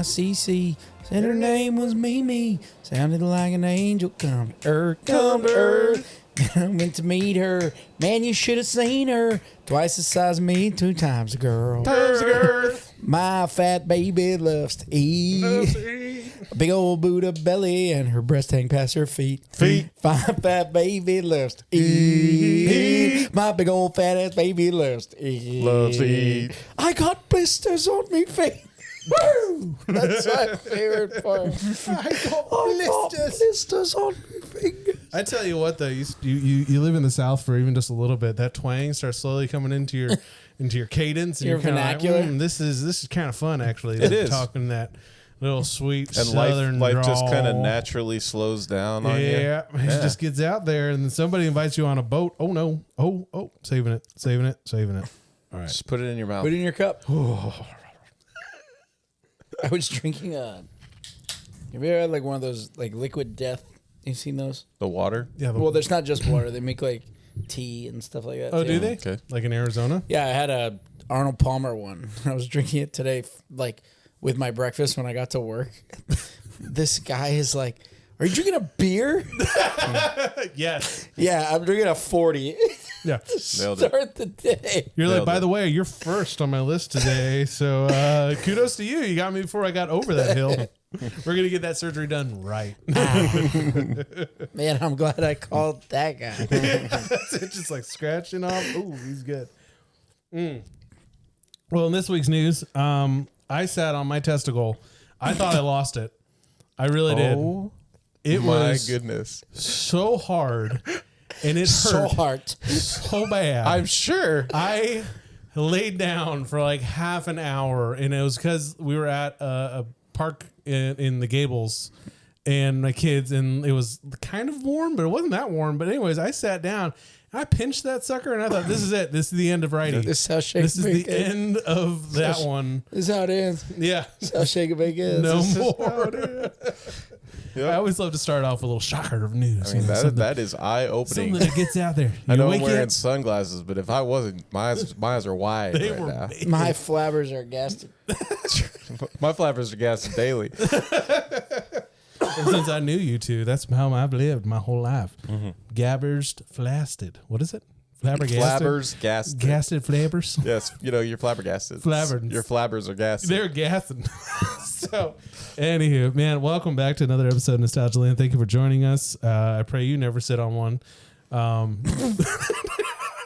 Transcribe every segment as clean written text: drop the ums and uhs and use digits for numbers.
Cece. Said her name was Mimi. Sounded like an angel. Come to earth, come to earth. I went to meet her. Man, you should have seen her. Twice the size of me, 2 times the girl. My fat baby loves to eat. A big old Buddha belly and her breast hang past her feet. My fat baby loves to eat. My big old fat ass baby loves to eat. I got blisters on me face. Woo! That's my favorite part. I got blisters on my fingers. I tell you what, though, you live in the South for even just a little bit. That twang starts slowly coming into your cadence, and your you're vernacular. Like, this is kind of fun, actually. It is talking that little sweet and southern life drawl. just kind of naturally slows down on you. Yeah, it just gets out there, and then somebody invites you on a boat. Oh no! Oh, saving it. All right, Just put it in your mouth. Put it in your cup. I was drinking have you ever had like one of those like liquid death? You seen those? The water. yeah. Well, there's not just water. They make like tea and stuff like that. Oh, too. do they? Okay. Like in Arizona? Yeah, I had a Arnold Palmer one. I was drinking it today, like with my breakfast when I got to work. This guy is like, "Are you drinking a beer?" Yes. Yeah, I'm drinking a 40. Yeah. Nailed it. Start the day. You're like, Nailed by it. the way, you're first on my list today. So kudos to you. You got me before I got over that hill. We're going to get that surgery done right. Man, I'm glad I called that guy. That's it, just like scratching off. Ooh, he's good. Well, in this week's news, I sat on my testicle. I thought I lost it. I really did. It My was goodness. so hard, and it So hurt hard. so bad. I'm sure. I laid down for like half an hour, and it was because we were at a park in the Gables and my kids, and it was kind of warm, but it wasn't that warm. But anyways, I sat down, and I pinched that sucker, and I thought, this is it. This is the end of writing. This is how Shake This is and the Bake is. end of that one. This is how it ends. Yeah. This is how Shake and Bake is. No This is more. how it is. Yep. I always love to start off with a little shocker of news. I mean, something that is eye-opening. that gets out there. I know You I'm wake wearing up, sunglasses, but if I wasn't, my eyes are wide they right were now. made. My flabbers are gassed. My flappers are gassed daily. Since I knew you two, that's how I've lived my whole life. Mm-hmm. Gabbers flasted. What is it? Flabbergasted? Flabbers gassed. Gasted flabbers. Yes, you're flabbergasted. Flabbered. Your flabbers are gassed. They're gassing. So, anywho, man, welcome back to another episode of Nostalgialand. Thank you for joining us. I pray you never sit on one.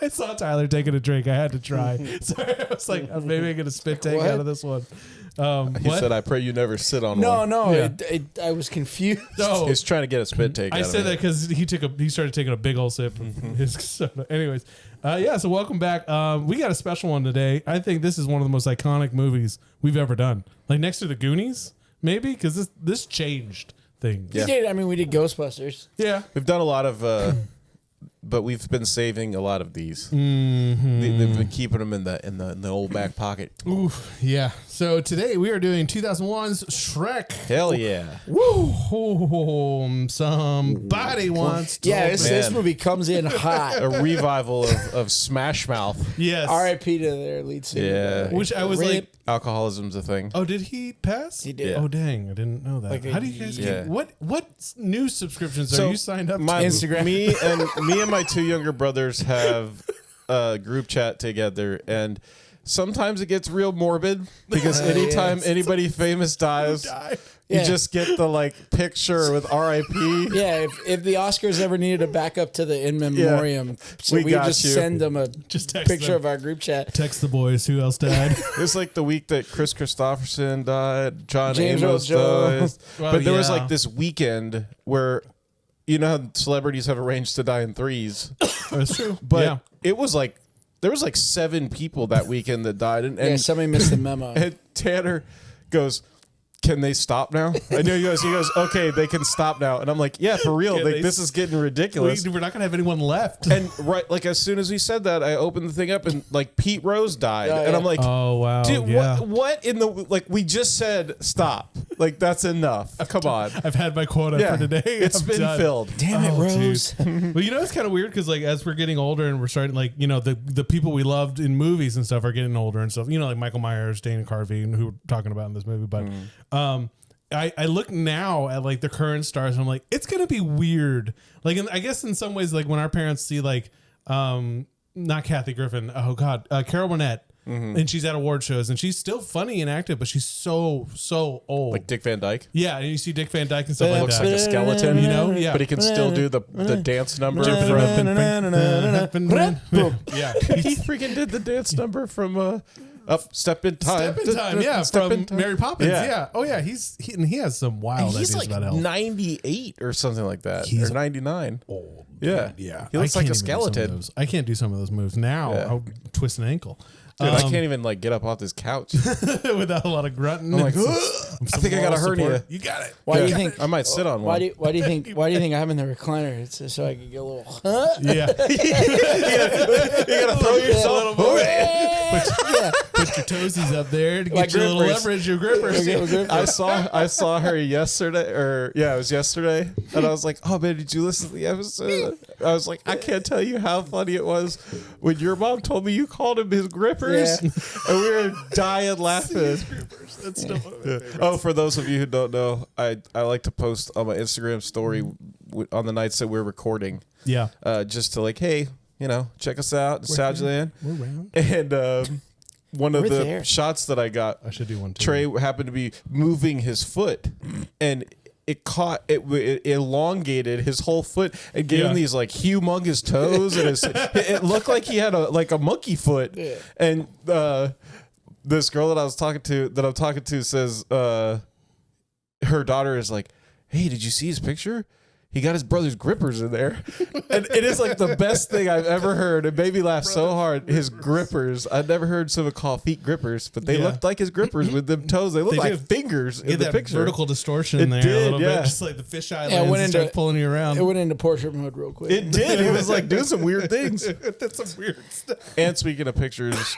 I saw Tyler taking a drink. I had to try. Sorry, I was like, maybe I get a spit take What? out of this one. He What? said, "I pray you never sit on one." No, Yeah. I was confused. No, He's trying to get a spit take. I out said of that it. because he started taking a big old sip of his soda. Anyways, so welcome back. We got a special one today. I think this is one of the most iconic movies we've ever done. Like next to the Goonies, maybe, because this changed things. We did. I mean, we did Ghostbusters. Yeah. We've done a lot of, but we've been saving a lot of these. Mm-hmm. They've been keeping them in the old back pocket. Ooh, yeah. So today we are doing 2001's Shrek. Hell yeah! Woo! Somebody wants to. Yeah, this Man. movie comes in hot. A revival of Smash Mouth. Yes. R.I.P. to their lead singer. Yeah. Which I was Rip. like, Alcoholism's a thing. oh, did he pass? He did. Yeah. Oh, dang. I didn't know that. Like How do you guys yeah. get, what news subscriptions are you signed up to? Instagram. Me and my two younger brothers have a group chat together, and sometimes it gets real morbid because anytime anybody famous dies, you Yeah. just get the picture with R.I.P. Yeah, if the Oscars ever needed a backup to the in memoriam, so We we got just you. send them a Just text picture them. of our group chat. Text the boys. Who else died? It was like the week that Chris Christopherson died, John James Amos Earl died. Jones. Well, But there was yeah. this weekend where, you know how celebrities have arranged to die in threes, That's true. but yeah. it was there was 7 people that weekend that died, and Yeah, somebody missed the memo. and Tanner goes, "Can they stop now?" I know he goes, "Okay, they can stop now." And I'm like, "Yeah, for real. Can they This is getting ridiculous." We're not going to have anyone left. And as soon as he said that, I opened the thing up and Pete Rose died, Yeah, and yeah. I'm like, Oh, wow. "Dude, yeah. what in the we just said stop? That's enough. Come on." I've had my quota for today. It's I'm been done. filled. Damn it, Oh, Rose. Well, it's kind of weird because as we're getting older and we're starting the people we loved in movies and stuff are getting older and stuff. Like Michael Myers, Dana Carvey, and who we're talking about in this movie. But I look now at like the current stars and I'm like, it's gonna be weird. Like, I guess in some ways, like when our parents see like, not Kathy Griffin, oh God, Carol Burnett, and she's at award shows and she's still funny and active, but she's so old. Like Dick Van Dyke. Yeah, and you see Dick Van Dyke and stuff like Looks that. like a skeleton, You know? Yeah. but he can still do the dance number. Yeah, He freaking did the dance number from Up Step in Time. Step in Time, yeah, Step in from Time. Mary Poppins. Yeah. Yeah. Oh yeah, he has some wild He's ideas like about health. 98 or something like that, He's or 99. Old. Yeah, Yeah. He looks I like can't even a do some of skeleton. those. I can't do some of those moves now. Yeah. I'll twist an ankle. Dude, I can't even like get up off this couch. Without a lot of grunting. I'm like, and I think I got a moral hernia. support. You got it. Why do you think? I might sit on one. Why do you think I'm in the recliner? It's so I can get a little. Huh? Yeah. You gotta throw yourself. Put your toesies up there to Like get your little grippers. leverage, your grippers. I saw her yesterday, it was yesterday, and I was like, "Oh man, did you listen to the episode?" I was like, "I can't tell you how funny it was when your mom told me you called him his grippers, and we were dying laughing." That's still one of my favorites. Oh, for those of you who don't know, I like to post on my Instagram story on the nights that we're recording, Yeah. just to like, hey, check us out, Nostalgialand, We're around. and one of We're the there. shots that I got. I should do one too. Trey happened to be moving his foot, and it elongated his whole foot and gave him these like humongous toes, and it looked like he had a monkey foot. Yeah. And this girl that I'm talking to says her daughter is like, "Hey, did you see his picture? He got his brother's grippers in there." And it is like the best thing I've ever heard. It made me laugh so hard. His grippers. I've never heard someone call feet grippers, but they looked like his grippers with them toes. They look They like do. fingers in Get the that picture. vertical distortion It there a did, little yeah. bit, just like the fisheye Yeah, it lens went and into- start pulling you around. It went into portrait mode real quick. It did. It was like doing some weird things. That's some weird stuff. And speaking of pictures,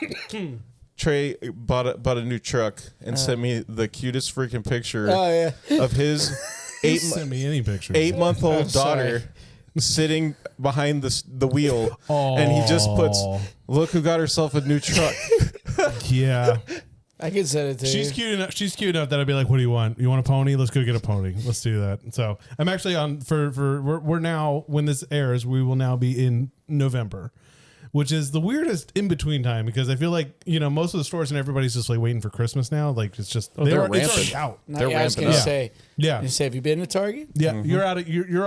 Trey bought a new truck and sent me the cutest freaking picture Oh yeah. of his Send me any pictures. 8-month-old daughter sitting behind the wheel, and he just puts, "Look who got herself a new truck." Yeah. I can send it to She's you. cute enough. She's cute enough that I'd be like, "What do you want? You want a pony? Let's go get a pony. Let's do that." So I'm actually on we're now, when this airs, we will now be in November, which is the weirdest in between time, because I feel like most of the stores and everybody's just like waiting for Christmas now. Like it's just they're it's rampant. already out. No, They're I was ramping gonna up. say. Yeah. You say, have you been to Target? Yeah, you're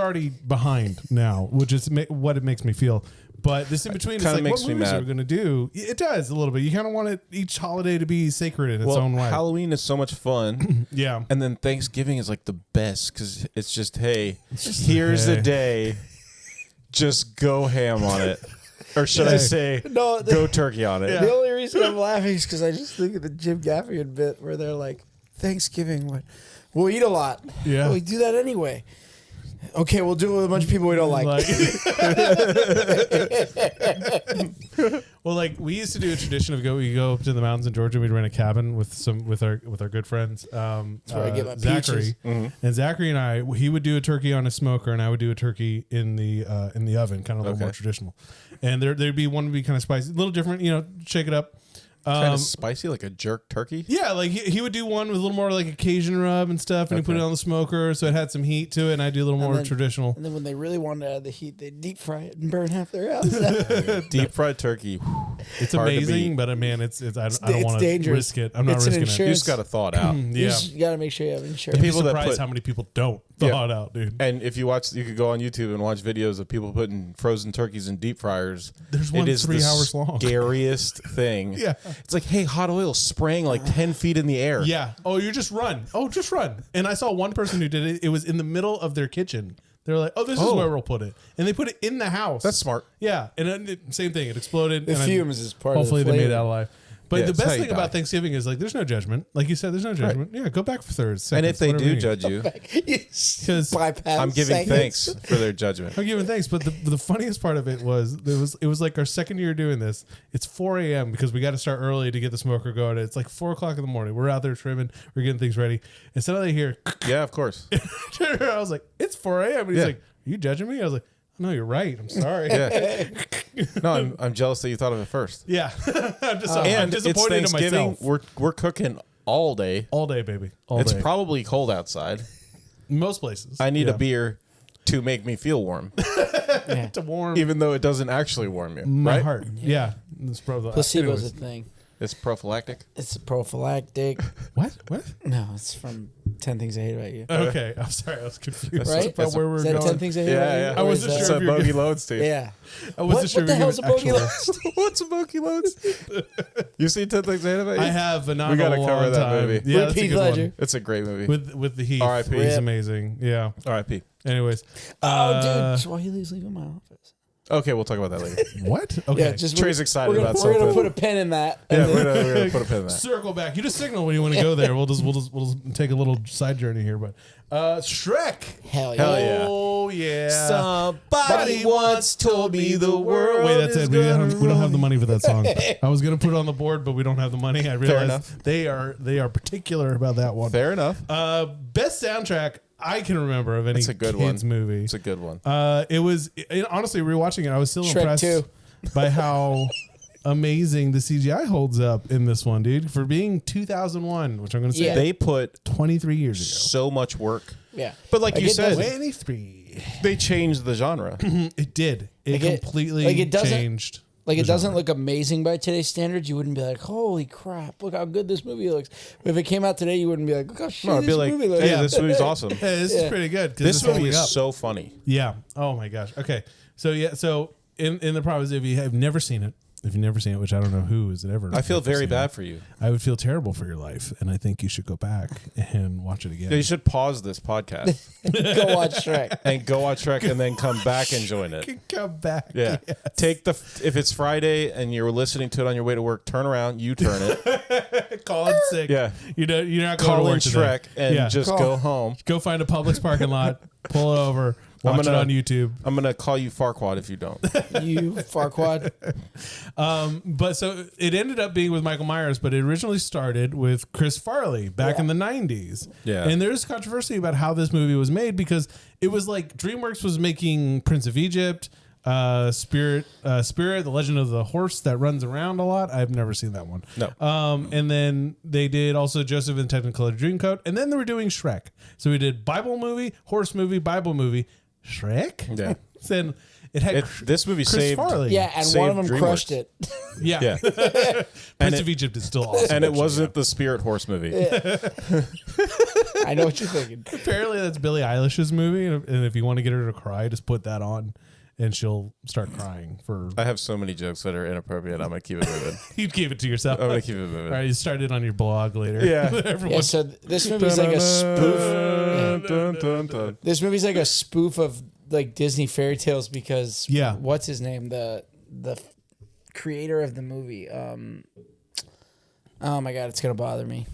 already behind now, which is what it makes me feel. But this in between is kinda like, makes what me movies mad. are we going to do? It does a little bit. You kind of want each holiday to be sacred in its own way. Halloween is so much fun. Yeah. And then Thanksgiving is like the best because it's just, hey, here's the day. Just go ham on it. Or should I say, No, go turkey on it. The only reason I'm laughing is because I just think of the Jim Gaffigan bit where they're like, Thanksgiving, we'll eat a lot. Yeah. We do that anyway. Okay, we'll do it with a bunch of people we don't like. Well, like we used to do a tradition of we go up to the mountains in Georgia. We'd rent a cabin with our good friends. That's where I get my Zachary peaches. and Zachary and I. He would do a turkey on a smoker, and I would do a turkey in the oven, kind of a little more traditional. And there'd be one would be kind of spicy, a little different. Shake it up. Kind of spicy, like a jerk turkey. Yeah, like he would do one with a little more like a Cajun rub and stuff, and he put it on the smoker, so it had some heat to it, and I do a little more then- traditional. And then when they really wanted to add the heat, they deep fry it and burn half their house. Deep fried turkey. It's hard to amazing, beat. but man, I don't It's want to dangerous. risk it. I'm not It's an risking it. You insurance. just got to thaw it out. You Yeah, just got to make sure you have insurance. you'd be people that surprised put- how many people don't thaw it out, dude. And if you you could go on YouTube and watch videos of people putting frozen turkeys in deep fryers. There's one it is 3 the hours long. Scariest thing. Yeah. It's like, hey, hot oil spraying like 10 feet in the air. Yeah. Oh, you just run. Oh, just run. And I saw one person who did it. It was in the middle of their kitchen. They're like, "Oh, this is where we'll put it," and they put it in the house. That's smart. Yeah, and then same thing. It exploded. The and fumes is part of hopefully the they made it flavor. out alive. But Yeah, the it's how best you thing about die. Thanksgiving is like there's no judgment. Like you said, there's no judgment. Yeah, go back for thirds. And if seconds, they whatever do you need. judge you, Because bypass I'm giving seconds. thanks for their judgment. I'm giving thanks, but the funniest part of it was it was like our second year doing this. It's 4 a.m. because we got to start early to get the smoker going. It's like 4 o'clock in the morning. We're out there trimming. We're getting things ready. And suddenly I hear, Yeah, of course. I was like, "It's 4 a.m." And he's Yeah. like, "Are you judging me?" I was like, "No, you're right. I'm sorry." Yeah. No, I'm jealous that you thought of it first. Yeah. I'm And it's disappointed in Thanksgiving. myself. We're cooking all day. All day, baby. All It's day. probably cold outside. Most places. I need Yeah. a beer to make me feel warm, to warm even though it doesn't actually warm you. my right? heart. Yeah. It's probably, Placebo's anyways. a thing. It's prophylactic. It's prophylactic. What? No, it's from 10 Things I Hate About You. Okay. I'm sorry. I was confused Right? about where we were Is that going. 10 Things I Hate Yeah, About yeah. You? I Or wasn't is It's sure that- a if you're bogey gonna- load, Steve. Yeah. I wasn't sure What the if you were hell's a gonna bogey actually- load? What's a bogey loads? You seen 10 Things I Hate About You? I have, but not We in a gotta cover long that time. movie. Yeah, that's a With Heath good Ledger. one. It's a great movie. With the Heath. R.I.P. He's Rip. amazing. Yeah. R.I.P. Anyways. Oh, dude. Swahili's leaving my office. Okay, we'll talk about that later. What? Okay. Yeah, just Trey's excited we're gonna, about we're gonna something. put a pin in that. Yeah, and then- we're gonna put a pin in that. Circle back. You just signal when you want to go there. We'll just take a little side journey here. But Shrek. Hell yeah. Hell yeah. Oh yeah. Somebody once told me the world. Wait, that's is it. We don't have the money for that song. Oh, I was gonna put it on the board, but we don't have the money. I realized enough. they are particular about that one. Fair enough. Best soundtrack I can remember of any It's a good kids one. movie. It's a good one. Honestly, rewatching it, I was still Shrek impressed 2. by how amazing the CGI holds up in this one, dude. For being 2001, which I'm going to say Yeah. They put 23 years ago. so much work. Yeah. But like you it said, doesn't- 23. they changed the genre. It did. It Like it- completely like it doesn't- changed. Like, it the doesn't genre. look amazing by today's standards. You wouldn't be like, holy crap, look how good this movie looks. But if it came out today, you wouldn't be like, look how shitty No, I'd be this like, movie looks. hey, this movie's awesome. Hey, this is pretty good. 'cause This it's movie holding is up. so funny. Yeah. Oh my gosh. Okay. So yeah. So in the problem is if you have never seen it, which I don't know who is it ever. I feel ever very seen bad it, for you. I would feel terrible for your life, and I think you should go back and watch it again. Yeah, you should pause this podcast Go watch Shrek. and go watch Shrek and then come back and join it. Come back. Yeah. Yes. Take if it's Friday and you're listening to it on your way to work, turn around, you turn it. Call in sick. Yeah. You're not going to Call in work today. Shrek and Yeah. just go home. Go find a Publix parking lot, pull it over, watch it gonna- on YouTube. I'm going to call you Farquaad if you don't. You Farquaad. But so it ended up being with Michael Myers, but it originally started with Chris Farley back in the 90s. Yeah. And there's controversy about how this movie was made because it was like DreamWorks was making Prince of Egypt, Spirit, The Legend of the Horse that runs around a lot. I've never seen that one. No. And then they did also Joseph and Technicolor Dreamcoat, and then they were doing Shrek. So we did Bible movie, horse movie, Bible movie, Shrek. Yeah. Then it had This movie Chris saved. Farley. Yeah, and one of them Saved crushed DreamWorks. it. Yeah. Yeah. Prince it- of Egypt is still awesome. And it actually, wasn't the Spirit Horse movie. I know what you're thinking. Apparently, that's Billie Eilish's movie, and if you want to get her to cry, just put that on, and she'll start crying. For I have so many jokes that are inappropriate. I'm going to keep it moving. you keep it to yourself. I'm going to keep it moving. All right, you start it on your blog later. Yeah. Everyone, Yeah, so this movie's like a spoof. Dun, dun, dun. This movie's like a spoof of like Disney fairy tales because Yeah. what's his name? The creator of the movie. Oh my god, it's gonna bother me.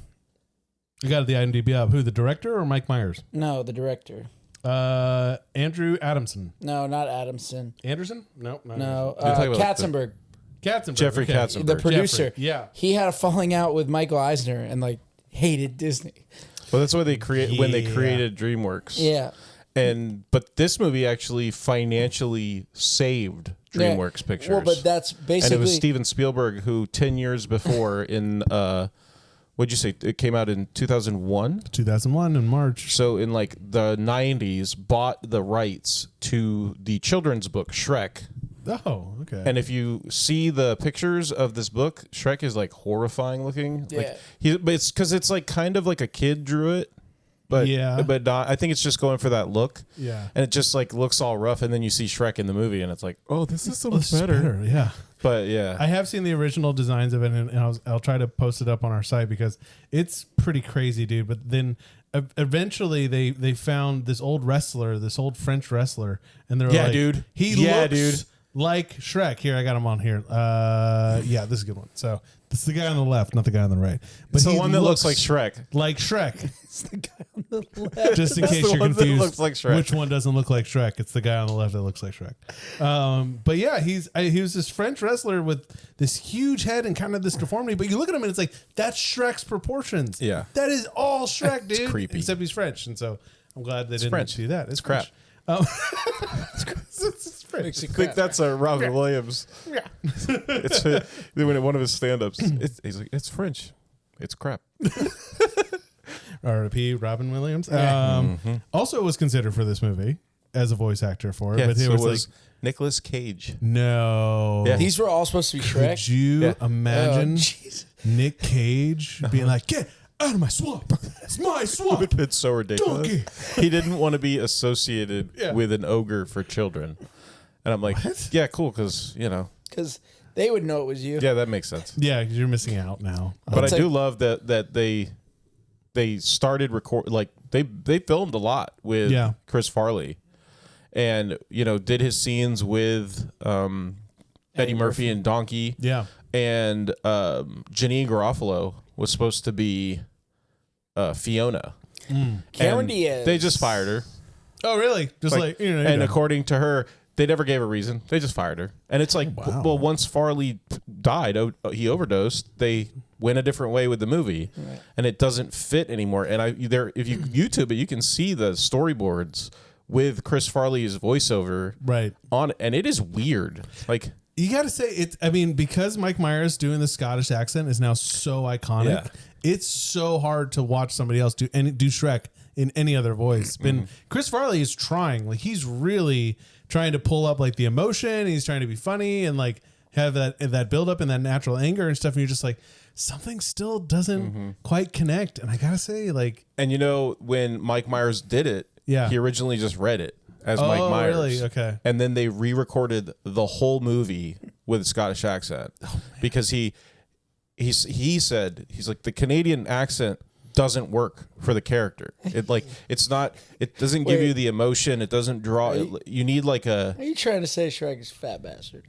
you got the IMDb up. Who, the director or Mike Myers? No, the director. Andrew Adamson. No, not Adamson. Anderson? No, not No, You're talking about Katzenberg, Katzenberg. Jeffrey okay. Katzenberg. the producer. Jeffrey, yeah. He had a falling out with Michael Eisner and like hated Disney. Well, that's why they when they Yeah. created DreamWorks. Yeah. But this movie actually financially saved Yeah. DreamWorks Pictures. Well, but that's and basically it was Steven Spielberg who 10 years before in what'd you say? It came out in 2001. 2001 in March. So in like the 90s, bought the rights to the children's book Shrek. Oh, okay. And if you see the pictures of this book, Shrek is like horrifying looking. Yeah. Like but it's because it's like kind of like a kid drew it, but Yeah. but not, I think it's just going for that look. Yeah. And it just like looks all rough, and then you see Shrek in the movie, and it's like, oh, this is so Oh, much this is better. Yeah. But yeah, I have seen the original designs of it, and I'll try to post it up on our site because it's pretty crazy, dude. But then eventually they found this old wrestler, this old French wrestler, and they're Yeah, like, dude. he Yeah, looks dude. like Shrek. Here, I got him on here. Yeah, this is a good one. So this is the guy on the left, not the guy on the right. But it's the he one that looks like Shrek. like Shrek. it's the guy on the left. Just in That's case the you're one that confused, looks like Shrek. which one doesn't look like Shrek? It's the guy on the left that looks like Shrek. But yeah, he was this French wrestler with this huge head and kind of this deformity. But you look at him and it's like that's Shrek's proportions. Yeah. that is all Shrek, dude. It's creepy. Except he's French, and so I'm glad they didn't French. do that. It's crap. French. It's French. Makes you I think crap. that's Robin Williams. Yeah. It's when one of his stand-ups. He's like, it's French. It's crap. R.I.P. Robin Williams. Also was considered for this movie as a voice actor for it, Yeah, but it so was was like Nicolas Cage. no. Yeah. These were all supposed to be Shrek. Could you imagine Jesus. Nick Cage being like, "Get out of my swamp! It's my swamp!" It's so ridiculous. Donkey. He didn't want to be associated with an ogre for children. And I'm like, yeah, cool, because, Because they would know it was you. yeah, that makes sense. Yeah, 'cause you're missing out now. But It's I do like- love that they started record, like they filmed a lot with Chris Farley, and did his scenes with Eddie Murphy and Donkey. Yeah. And Janine Garofalo was supposed to be Fiona. Cameron And Diaz. They just fired her. Oh, really? Just like and according to her, they never gave a reason. They just fired her. And it's like, Wow. well, once Farley died, he overdosed. They went a different way with the movie, and it doesn't fit anymore. And if you YouTube it, you can see the storyboards with Chris Farley's voiceover on, and it is weird. Like, you got to say it's. I mean, because Mike Myers doing the Scottish accent is now so iconic. Yeah. It's so hard to watch somebody else do Shrek in any other voice. Chris Farley is trying. Like, he's really trying to pull up like the emotion. He's trying to be funny and like have that build up and that natural anger and stuff. And you're just like, something still doesn't quite connect. And I gotta say, like, and when Mike Myers did it, he originally just read it as Mike Myers. Really? Okay. And then they re-recorded the whole movie with a Scottish accent because he said, he's like, the Canadian accent doesn't work for the character. It doesn't give you the emotion. It doesn't draw. You need like a. Are you trying to say Shrek is a fat bastard?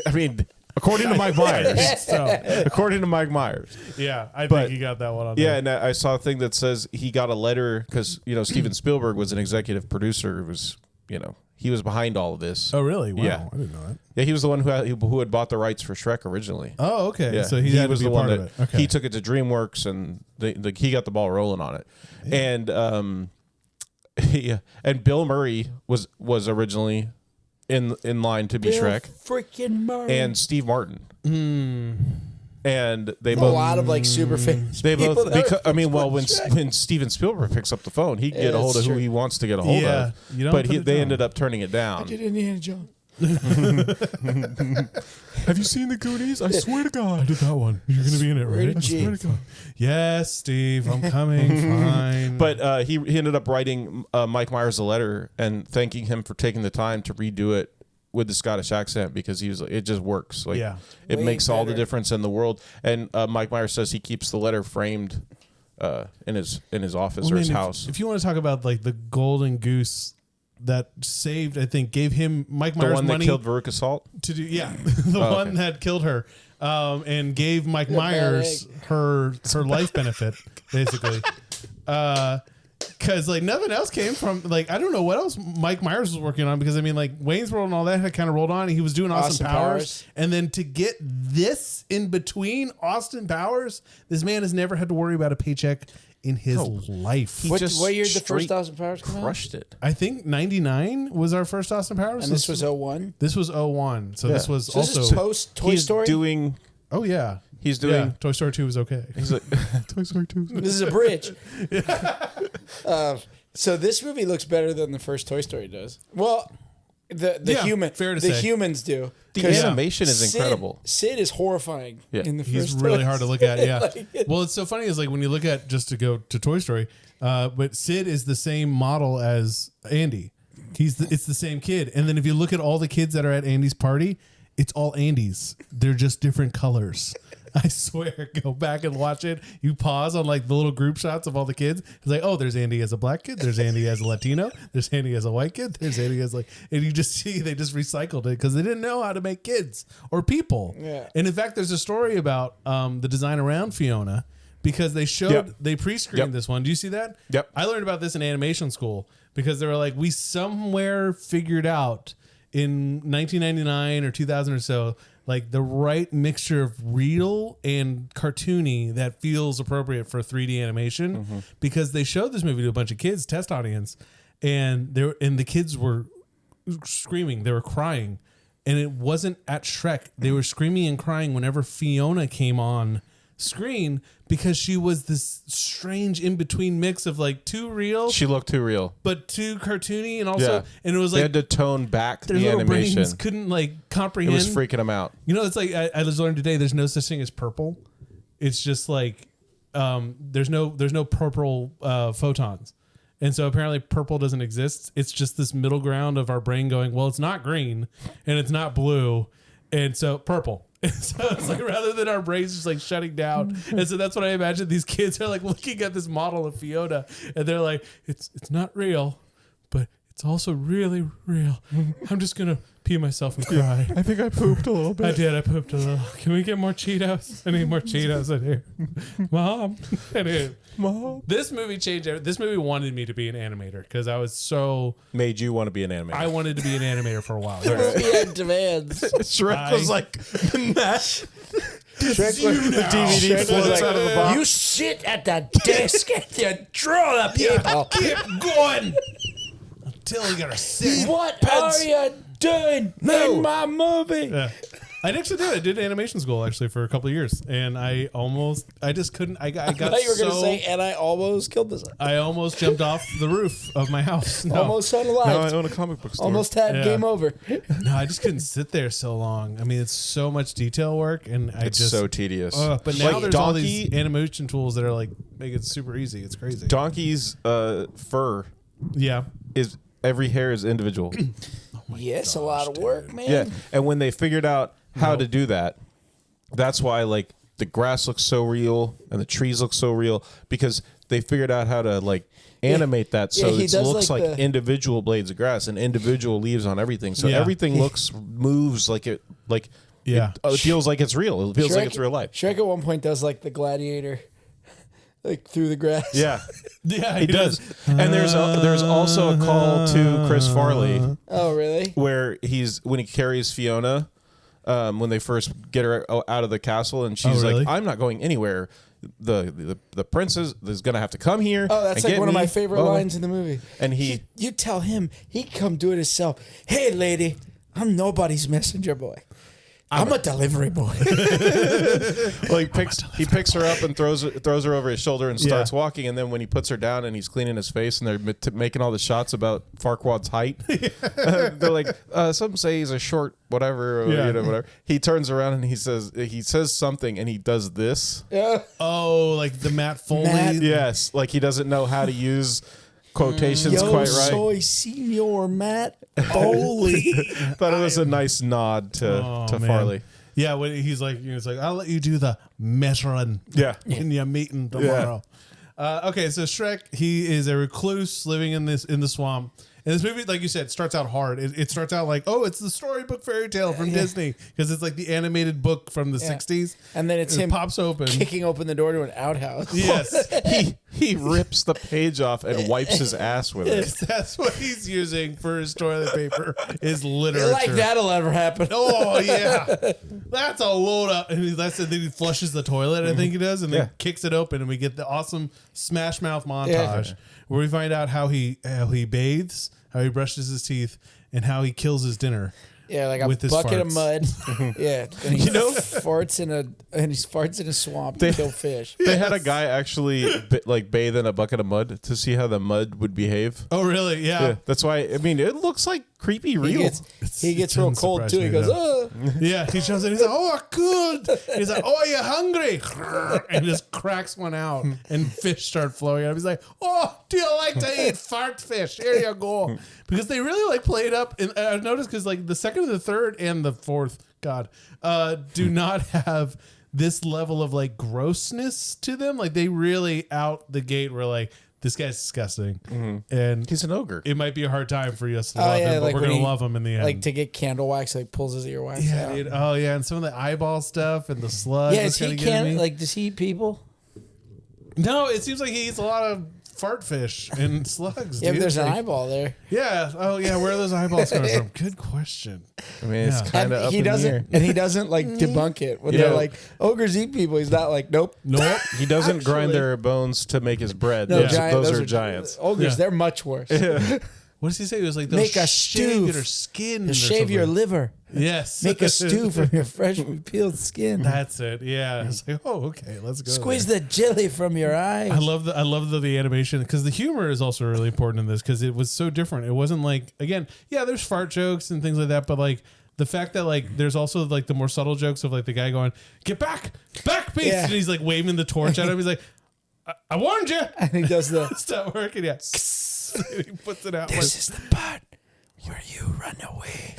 I mean, according to Mike Myers. So, According to Mike Myers. yeah, I think you got that one on. Yeah, there. and I saw a thing that says he got a letter because Steven Spielberg was an executive producer. Who was he was behind all of this. Oh, really? Wow. Yeah. I didn't know that. Yeah, he was the one who had bought the rights for Shrek originally. Oh, okay. Yeah. So he had was to be the one part that of it. Okay. he took it to DreamWorks, and he got the ball rolling on it. Yeah. And Bill Murray was originally in line to be Shrek, Freaking Murray. and Steve Martin. And they a both lot of like super famous. they people both that because are when Shrek. when Steven Spielberg picks up the phone, he can get a hold of that's who true. he wants to get a hold of. You don't But put it they down. ended up turning it down. did Indiana Jones. Have you seen the Goonies? I swear to God. I did that one. You're going to be in it, right? Rated G. Yes, Steve, I'm coming. Fine. But he ended up writing Mike Myers a letter and thanking him for taking the time to redo it with the Scottish accent because he was like, it just works. Like, it Way makes all the better. difference in the world. And Mike Myers says he keeps the letter framed in his office or his house. If you want to talk about like the golden goose that saved, I think, gave him Mike Myers The one that money killed Veruca Salt? to do, the one that killed her, and gave Mike Myers her life benefit, basically. Because like nothing else came from like I don't know what else Mike Myers was working on because I mean like Wayne's World and all that had kind of rolled on. And he was doing Austin Powers, and then to get this in between Austin Powers, this man has never had to worry about a paycheck in his life. What just year did the straight first Austin Powers come out? Crushed it. I think 99 was our first Austin Powers, And this was 01? This was 01. So this was So this also is post Toy He's Story? doing. oh yeah. He's doing. Toy Story 2 was okay. He's like Toy Story 2. This is a bridge. So this movie looks better than the first Toy Story does. Well, the fair to say. humans do. The 'Cause animation is incredible. Sid is horrifying in the first. He's really hard to look at. Yeah. Like, Well, it's so funny is like when you look at just to go to Toy Story, but Sid is the same model as Andy. It's the same kid. And then if you look at all the kids that are at Andy's party, it's all Andy's. They're just different colors. I swear, go back and watch it. You pause on like the little group shots of all the kids. It's like, oh, there's Andy as a black kid. There's Andy as a Latino. There's Andy as a white kid. There's Andy as like, and you just see they just recycled it because they didn't know how to make kids or people. Yeah. And in fact, there's a story about the design around Fiona because they showed they pre-screened this one. Do you see that? Yep. I learned about this in animation school because they were like, we somewhere figured out in 1999 or 2000 or so, like the right mixture of real and cartoony that feels appropriate for 3D animation because they showed this movie to a bunch of kids, test audience, and the kids were screaming, they were crying, and it wasn't at Shrek. They were screaming and crying whenever Fiona came on screen because she was this strange in between mix of like too real, She looked too real. but too cartoony, and also Yeah. and it was They like had to tone back their the little animation. brains couldn't like It comprehend. was freaking them out. You know, it's like I just learned today. There's no such thing as purple. It's just like there's no purple photons, and so apparently purple doesn't exist. It's just this middle ground of our brain going, well, it's not green and it's not blue, and so purple. And so it's like rather than our brains just like shutting down, and so that's what I imagine. These kids are like looking at this model of Fiona, and they're like, it's not real, but it's also really real. I'm just gonna pee myself and cry. I think I pooped a little bit. I did. I pooped a little. Can we get more Cheetos? I need more Cheetos in here. Mom. Anyway, Mom. this movie changed everything. This movie wanted me to be an animator because I was so... Made you want to be an animator. I wanted to be an animator for a while. He had demands. Shrek was like, Matt. Shrek The DVD Shrek floats was like, out of the box. you sit at the desk and you draw the people. Keep going until you got a sick. What are you doing in my movie? Yeah. I actually did. I did animation school actually for a couple of years, and I just couldn't. I got I thought you were so. going to say, and I almost killed this. I almost jumped off the roof of my house. No. Almost Now I unalive. own a comic book store. Almost had Yeah. game over. No, I just couldn't sit there so long. I mean, it's so much detail work, and It's just so tedious. But now Like there's all these animation tools that are like make it super easy. It's crazy. Donkey's fur Yeah. is every hair is individual. Yes, a lot of work, man. Yeah, and when they figured out how to do that, that's why like the grass looks so real and the trees look so real because they figured out how to like animate that so he it does, looks like, like individual blades of grass and individual leaves on everything. So Yeah. everything moves like it Yeah. it feels like it's real. It feels like it's real life. Shrek at one point does like the gladiator, like through the grass. Yeah, Yeah, he does. And there's also a call to Chris Farley Oh, really? where when he carries Fiona, when they first get her out of the castle, and she's really? like, "I'm not going anywhere. The princess is gonna have to come here." Oh, that's and like get one of me." my favorite Oh. lines in the movie. And You tell him he come do it himself. Hey, lady, I'm nobody's messenger boy. I'm a delivery boy. well, he picks her up and throws her over his shoulder and starts walking. And then when he puts her down and he's cleaning his face and they're making all the shots about Farquaad's height, they're like, some say he's a short whatever, or, whatever. He turns around and he says something and he does this. Yeah. Oh, like the Matt Foley. Yes, like he doesn't know how to use quotations Yo quite right. soy Senor Matt Foley. Thought it was a nice nod to Man. Farley. Yeah, when he's like, I'll let you do the measuring. Yeah. In your meeting tomorrow. Okay, so Shrek, he is a recluse living in the swamp. And this movie, like you said, starts out hard. It starts out like, oh, it's the storybook fairy tale from Disney because it's like the animated book from the 60s. And then it's it him pops open. kicking open the door to an outhouse. Yes. He rips the page off and wipes his ass with it. That's what he's using for his toilet paper is literature. Like that'll ever happen. Oh, yeah. That's a load up. And then he flushes the toilet, I think he does, and then kicks it open, and we get the awesome Smash Mouth montage where we find out how he bathes, how he brushes his teeth, and how he kills his dinner. Yeah, like a with his bucket of farts. mud. Yeah, and he farts in a swamp to kill fish. They had a guy actually bathe in a bucket of mud to see how the mud would behave. Oh, really? Yeah. That's why. I mean, it looks like creepy real. He gets it real doesn't cold surprise too. me, He goes, though. oh. Yeah, he shows it. He's like, oh, good. He's like, oh, are you hungry? And just cracks one out, and fish start flowing out. He's like, oh, do you like to eat fart fish? Here you go. Because they really like play it up. And I've noticed because like the second, the third, and the fourth, do not have this level of like grossness to them. Like they really out the gate were like, this guy's disgusting, and He's an ogre. it might be a hard time for us to love him, but like we're when gonna he- love him in the end. Like to get candle wax, like pulls his earwax Yeah, out. dude. Oh, yeah, and some of the eyeball stuff and the sludge. Yeah, was is he kinda getting me. can like does he eat people? No, it seems like he eats a lot of fart fish and slugs. Yeah, but dude. there's an Like, eyeball there. Yeah. Oh, yeah. Where are those eyeballs coming from? Good question. I mean, it's Yeah. kind of And up he in the air. doesn't, and he doesn't like debunk it when Yeah. they're like ogres eat people. He's not like nope. Nope. He doesn't grind Actually- their bones to make his bread. No, Those, giant, those are giants. Ogres, Yeah. they're much worse. what does he say? He was like, Make a shave stew. your skin. To or shave your something. liver. Yes. Make a stew from your freshly peeled skin. That's it. Yeah. It's like, oh, okay, let's go. Squeeze there. the jelly from your eyes. I love the animation because the humor is also really important in this because it was so different. It wasn't like, again, yeah, there's fart jokes and things like that, but like the fact that like there's also like the more subtle jokes of like the guy going, get back, beast, Yeah. and he's like waving the torch at him. He's like, I warned you. And he does the. It's not working. Yeah. He puts it out. This is the part where you run away.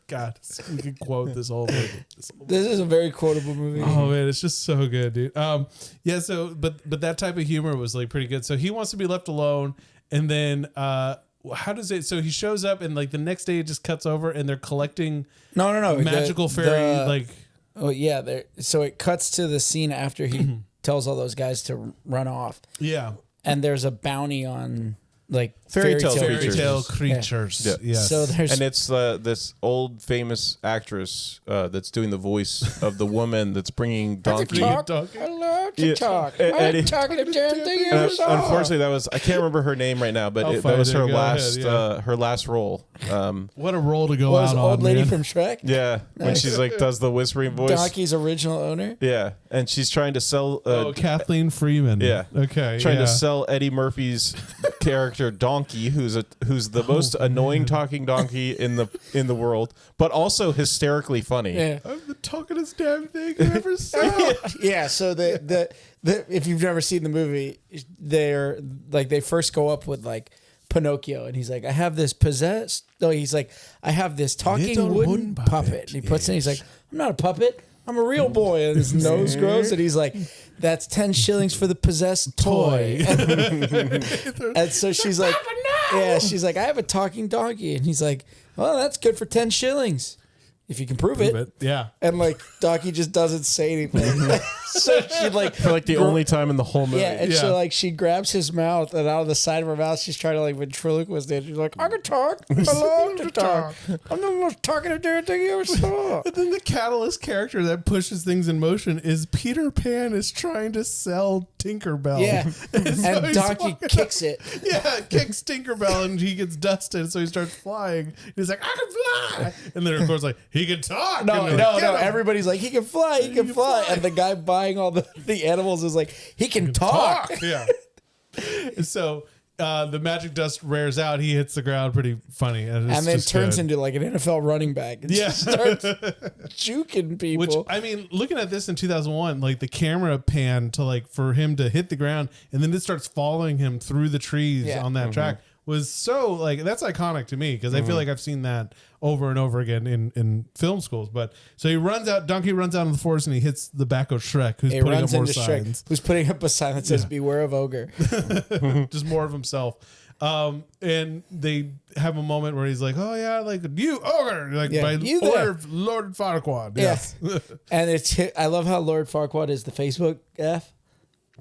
God, we could quote this whole movie. This is a very quotable movie. Oh man, it's just so good, dude. Yeah. So, but that type of humor was like pretty good. So he wants to be left alone, and then how does it? So he shows up, and like the next day it just cuts over, and they're collecting No. magical fairy like. Oh yeah, so it cuts to the scene after he tells all those guys to run off, Yeah. and there's a bounty on like Fairy tale creatures. Yeah. Yes. So there's And it's this old famous actress that's doing the voice of the woman that's bringing donkey. I love to Yeah. talk. And I'm talking to damn thing you And saw. unfortunately, I can't remember her name right now, but I'll that find was it. her Go last ahead, her last role. What a role to go was out old on, lady man. from Shrek. Yeah, when she's like does the whispering voice. Donkey's original owner. Yeah, and she's trying to sell. Kathleen Freeman. Yeah. Okay. Trying yeah. to sell Eddie Murphy's character Donkey, who's the most annoying talking donkey in the world, but also hysterically funny. Yeah. I'm the talkingest damn thing I ever saw. Yeah, so the if you've never seen the movie, they're like they first go up with like Pinocchio, and he's like, I have this possessed. No, he's like, I have this talking Little wooden wooden puppet. puppet. And he puts in, he's like, I'm not a puppet. I'm a real boy. And his nose grows, and he's like, that's 10 shillings for the possessed toy. And so she's like, yeah, she's like, I have a talking donkey. And he's like, well, that's good for 10 shillings. If you can prove it. Yeah. And like Donkey just doesn't say anything. So she like For like the only time in the whole movie. yeah, and Yeah. so like she grabs his mouth, and out of the side of her mouth she's trying to like ventriloquist it. She's like, I can talk. I love to talk. I'm the most talkative damn thing you ever saw. But then the catalyst character that pushes things in motion is Peter Pan is trying to sell Tinkerbell. Yeah. And he's Donkey walking kicks it. Yeah, kicks Tinkerbell and he gets dusted, so he starts flying. He's like, I can fly. And then of course like, he can talk. No, And they're like, no. "Get him." Everybody's like, he can fly, he can fly. And the guy buying all the animals is like, he can talk. Yeah. And so the magic dust wears out. He hits the ground pretty funny. And And then turns into like an NFL running back and Yeah. just starts juking people. Which, I mean, looking at this in 2001, like the camera pan to like for him to hit the ground and then it starts following him through the trees Yeah. on that track was so like, that's iconic to me because I feel like I've seen that over and over again in film schools. But so Donkey runs out in the forest and he hits the back of Shrek, who's he putting up runs more into signs. Shrek, who's putting up a sign that says, beware of ogre. Just more of himself. And they have a moment where he's like, "Oh yeah, like you ogre, like Yeah, by you order there." of Lord Farquaad." Yeah. Yes. And I love how Lord Farquaad is the Facebook F.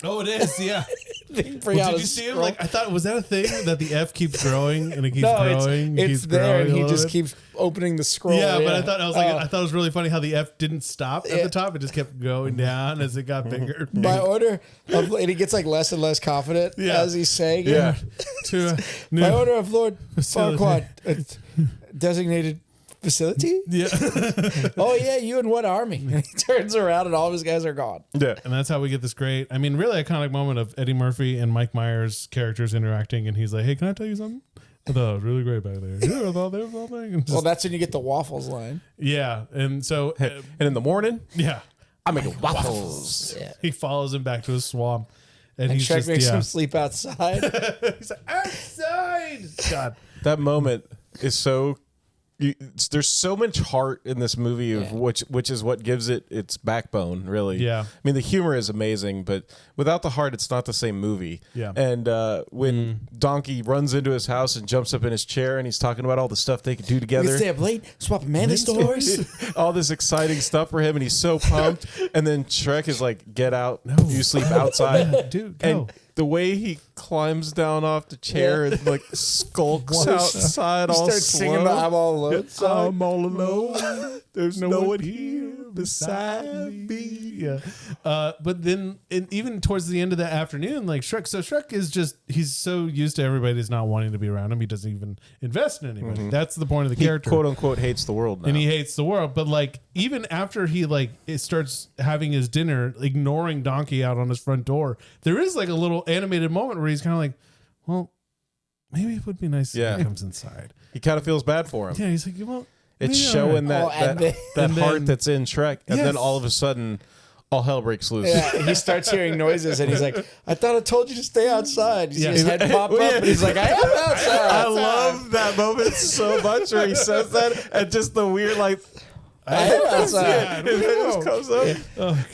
Oh, it is. Yeah. Did Well, did you see him? Like, I thought, was that a thing that the F keeps growing and it keeps no, growing? it's keeps there, and growing a he little just bit? keeps opening the scroll. Yeah, but I thought I thought it was really funny how the F didn't stop at Yeah. the top; it just kept going down as it got bigger. by order of, and he gets like less and less confident Yeah. as he's saying Yeah. To By order of Lord Facility. Farquaad, designated facility. yeah, Oh yeah, you in what army? And he turns around and all of his guys are gone. Yeah. and that's how we get this great. I mean, really iconic moment of Eddie Murphy and Mike Myers characters interacting, and he's like, "Hey, can I tell you something? I thought it was really great back there. Yeah, I thought they were all thing." And Well, just- that's when you get the waffles line. yeah, and so And in the morning, yeah, I make waffles. Yeah. he follows him back to his swamp, and, And he's Shrek just makes yeah. him sleep outside. He's like, outside. God. That moment is so. There's so much heart in this movie, of Yeah. which is what gives it its backbone. Really, Yeah. I mean, the humor is amazing, but without the heart, it's not the same movie. Yeah. And when Donkey runs into his house and jumps up in his chair, and he's talking about all the stuff they could do We together, stay up late, swap man stores. all this exciting stuff for him, and he's so pumped. And then Shrek is like, "Get out! You sleep outside, Dude, go. And the way he climbs down off the chair and like skulks outside, all Starts slow. singing the I'm all alone song. I'm all alone. There's no one here beside me. Yeah. But then even towards the end of the afternoon, like Shrek is just, he's so used to everybody just not wanting to be around him. He doesn't even invest in anybody. That's the point of the He character. quote unquote hates the world now. And he hates the world. But like, even after he like it starts having his dinner, ignoring Donkey out on his front door, there is like a little animated moment where he's kind of like, well, maybe it would be nice if he comes inside. He kind of feels bad for him. Yeah, he's like, well, It's maybe showing that and heart then- that's in Shrek, and then all of a sudden, all hell breaks loose. Yeah, he starts hearing noises and he's like, I thought I told you to stay outside. You see his head pop up and he's like, I am outside. I love that moment so much where he says that, and just the weird like, I am outside. his head just comes up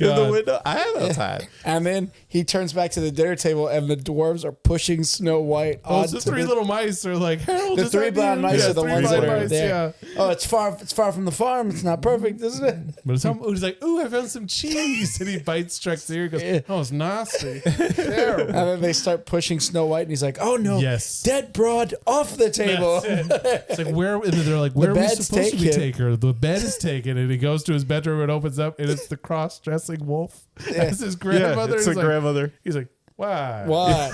in the window. I am outside. And then he turns back to the dinner table and the dwarves are pushing Snow White Oh, onto the three little mice are like, Harold, the is three that blind you? mice Yeah, are the three ones blind that are mice, there. yeah. Oh, it's far from the farm. It's not perfect, isn't it? But he's like, ooh, I found some cheese. And he bites Shrek's ear and goes, oh, it's nasty. Terrible. And then they start pushing Snow White and he's like, oh no, Yes. dead broad off the table. It's like, where, and they're like, where are we bed's supposed to be taken. take her? The bed is taken. And he goes to his bedroom and opens up, and it's the cross-dressing wolf. That's his grandmother. Yeah, it's He's a like- grandmother. He's like, why? What?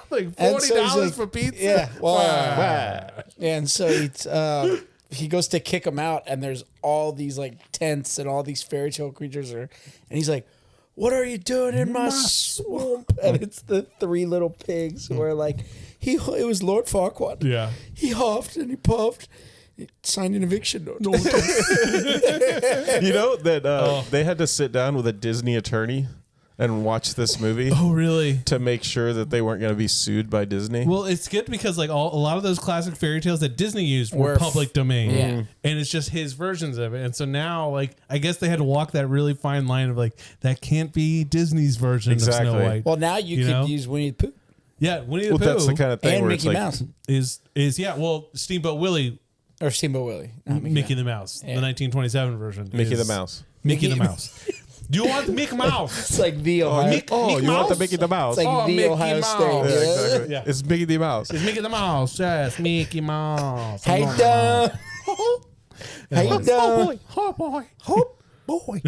Like And so he's $40 like- for pizza? Yeah, why? Wow. And so he goes to kick him out, and there's all these like tents and all these fairy tale creatures and he's like, "What are you doing in my swamp?" And it's the three little pigs who are like, it was Lord Farquaad. Yeah. He huffed and he puffed, he signed an eviction note. You know that they had to sit down with a Disney attorney and watch this movie Oh, really? to make sure that they weren't going to be sued by Disney. Well, it's good because like a lot of those classic fairy tales that Disney used were Were public domain, Yeah. and it's just his versions of it. And so now, like, I guess they had to walk that really fine line of like that can't be Disney's version Exactly. of Snow White. Well, now you You could know? use Winnie the Pooh Yeah, Winnie the Well, Pooh that's the kind of thing and where Mickey it's like, Mouse is yeah. Well, Steamboat Willie, or Steamboat Willie, not Mickey the Mouse, the 1927 version, Mickey is the Mouse. Mickey the Mouse. Do you want the Mickey Mouse? It's like the Ohio. Mickey Oh, you want the Mouse? Mickey the Mouse? It's like Oh, the Mickey Ohio Mouse. State. yeah, Yeah. exactly. Yeah. It's Mickey the Mouse. It's Mickey the Mouse. Yes, Mickey Mouse. Hey, Doug. Hey, Doug. Oh boy. Oh, boy.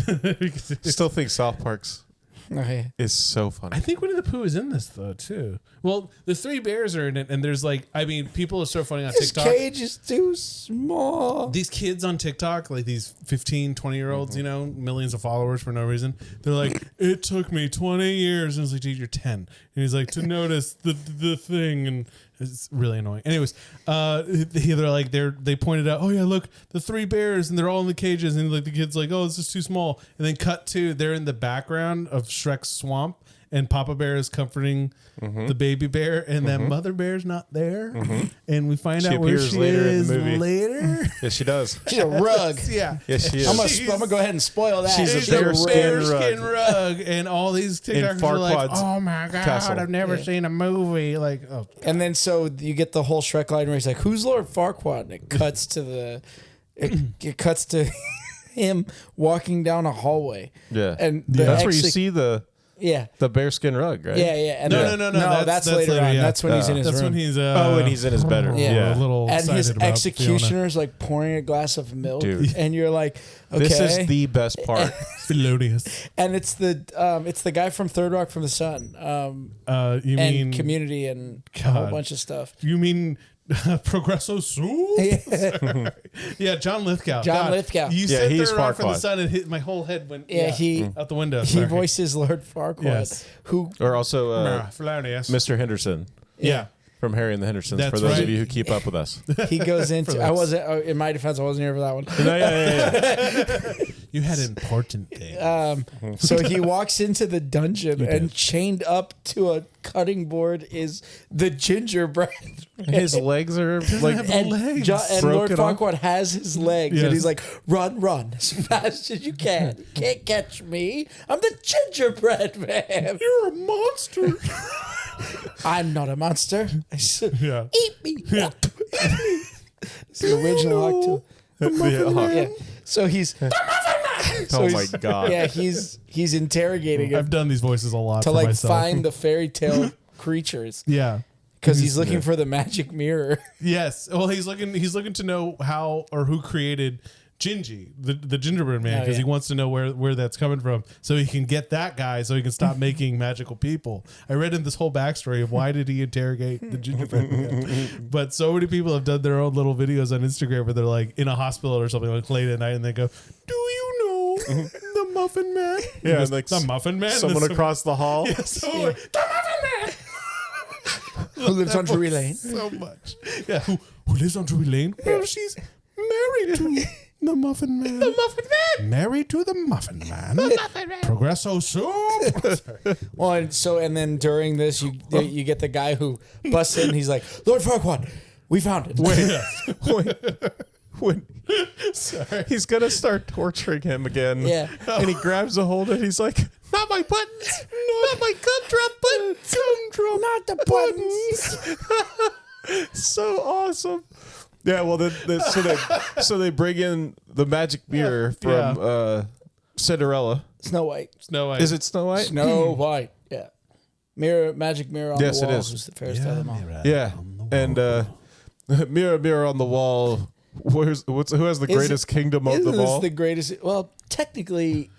Still think South Park's Okay. is so funny. I think Winnie the Pooh is in this though too. Well, the three bears are in it, and there's like, I mean, people are so funny on This TikTok. cage is too small. These kids on TikTok, like these 15, 20-year-olds, you know, millions of followers for no reason. They're like, it took me 20 years. And it's like, dude, you're 10. And he's like, to notice the thing. And it's really annoying. Anyways, they're like, they pointed out, oh yeah, look, the three bears, and they're all in the cages. And like the kid's like, oh, this is too small. And then cut to, they're in the background of Shrek's swamp. And Papa Bear is comforting the baby bear, and then Mother Bear's not there. And we find She out where appears she later in the is movie. later. Yes, she does. She's a rug. Yeah. Yes, she is. I'm gonna go ahead and spoil that. She's a She's a bearskin bearskin rug. rug. And all these TikTokers are like, Farquaad's oh my God, castle. I've never seen a movie. Like, oh. And then so you get the whole Shrek line where he's like, "Who's Lord Farquaad?" And it cuts to it cuts to him walking down a hallway. Yeah. And that's where you see the bearskin rug, right? Yeah. And No, that's later on. yeah. That's when he's in his That's room. when he's Oh, and he's in his bedroom. Yeah. a little and his excited about executioner's like pouring a glass of milk, Dude. and you're like, okay. This is the best part. Fiona. Felonious. And it's the guy from Third Rock from the Sun, You and mean Community, and a whole God. bunch of stuff. You mean Progresso Soup? Yeah, John Lithgow. John God, Lithgow. You Yeah, said he's Third Rock from the Farquaad. Sun, and my whole head went He out the window. he Sorry. voices Lord Farquaad, Yes. who Or also Felonious. Mr. Henderson Yeah. from Harry and the Hendersons, That's for those right. of you who keep up with us. he goes into. For I this. wasn't in my defense. I wasn't here for that one. No, yeah. You had important things. So he walks into the dungeon, and chained up to a cutting board is the gingerbread. His legs are like have And, legs. and Lord Broken off. Farquaad has his legs, Yes. and he's like, "Run as fast as you can. You can't catch me. I'm the gingerbread man. You're a monster. I'm not a monster. Yeah. Eat me. It's the original Octo. Yeah. So he's. oh my god. Yeah, he's interrogating him I've done these voices a lot to for like myself. find the fairy tale creatures Yeah. because he's looking for the magic mirror. Yes. Well, he's looking to know how or who created Gingy, the gingerbread man, because yeah. he wants to know where that's coming from, so he can get that guy, so he can stop making magical people. I read in this whole backstory of why did he interrogate the gingerbread man. But so many people have done their own little videos on Instagram where they're like in a hospital or something like late at night, and they go, "Do you know the Muffin Man?" Yeah, goes, and like the Muffin Man. someone across the hall. Yeah, someone, the Muffin Man. Who lives on Drury Lane? So much. Yeah, who lives on Drury Lane? Well, she's married to the Muffin Man. The Muffin Man. Married to the Muffin Man. The Muffin Man. Progresso soon. Well, and then during this, you get the guy who busts in. He's like, Lord Farquaad, we found it. When he's gonna start torturing him again. Yeah. And he grabs a hold of it. He's like, not my buttons. Not my gumdrop buttons. Gumdrop. Not the buttons. So awesome. Yeah, well, so they bring in the magic mirror from Cinderella. Snow White. Snow White. Is it Snow White? Snow White. Yeah. Magic mirror on Yes, the it wall. is. Who's the fairest of them all? Yeah. And mirror, mirror on the wall. Who has the greatest kingdom of Isn't them this all? the greatest? Well, technically,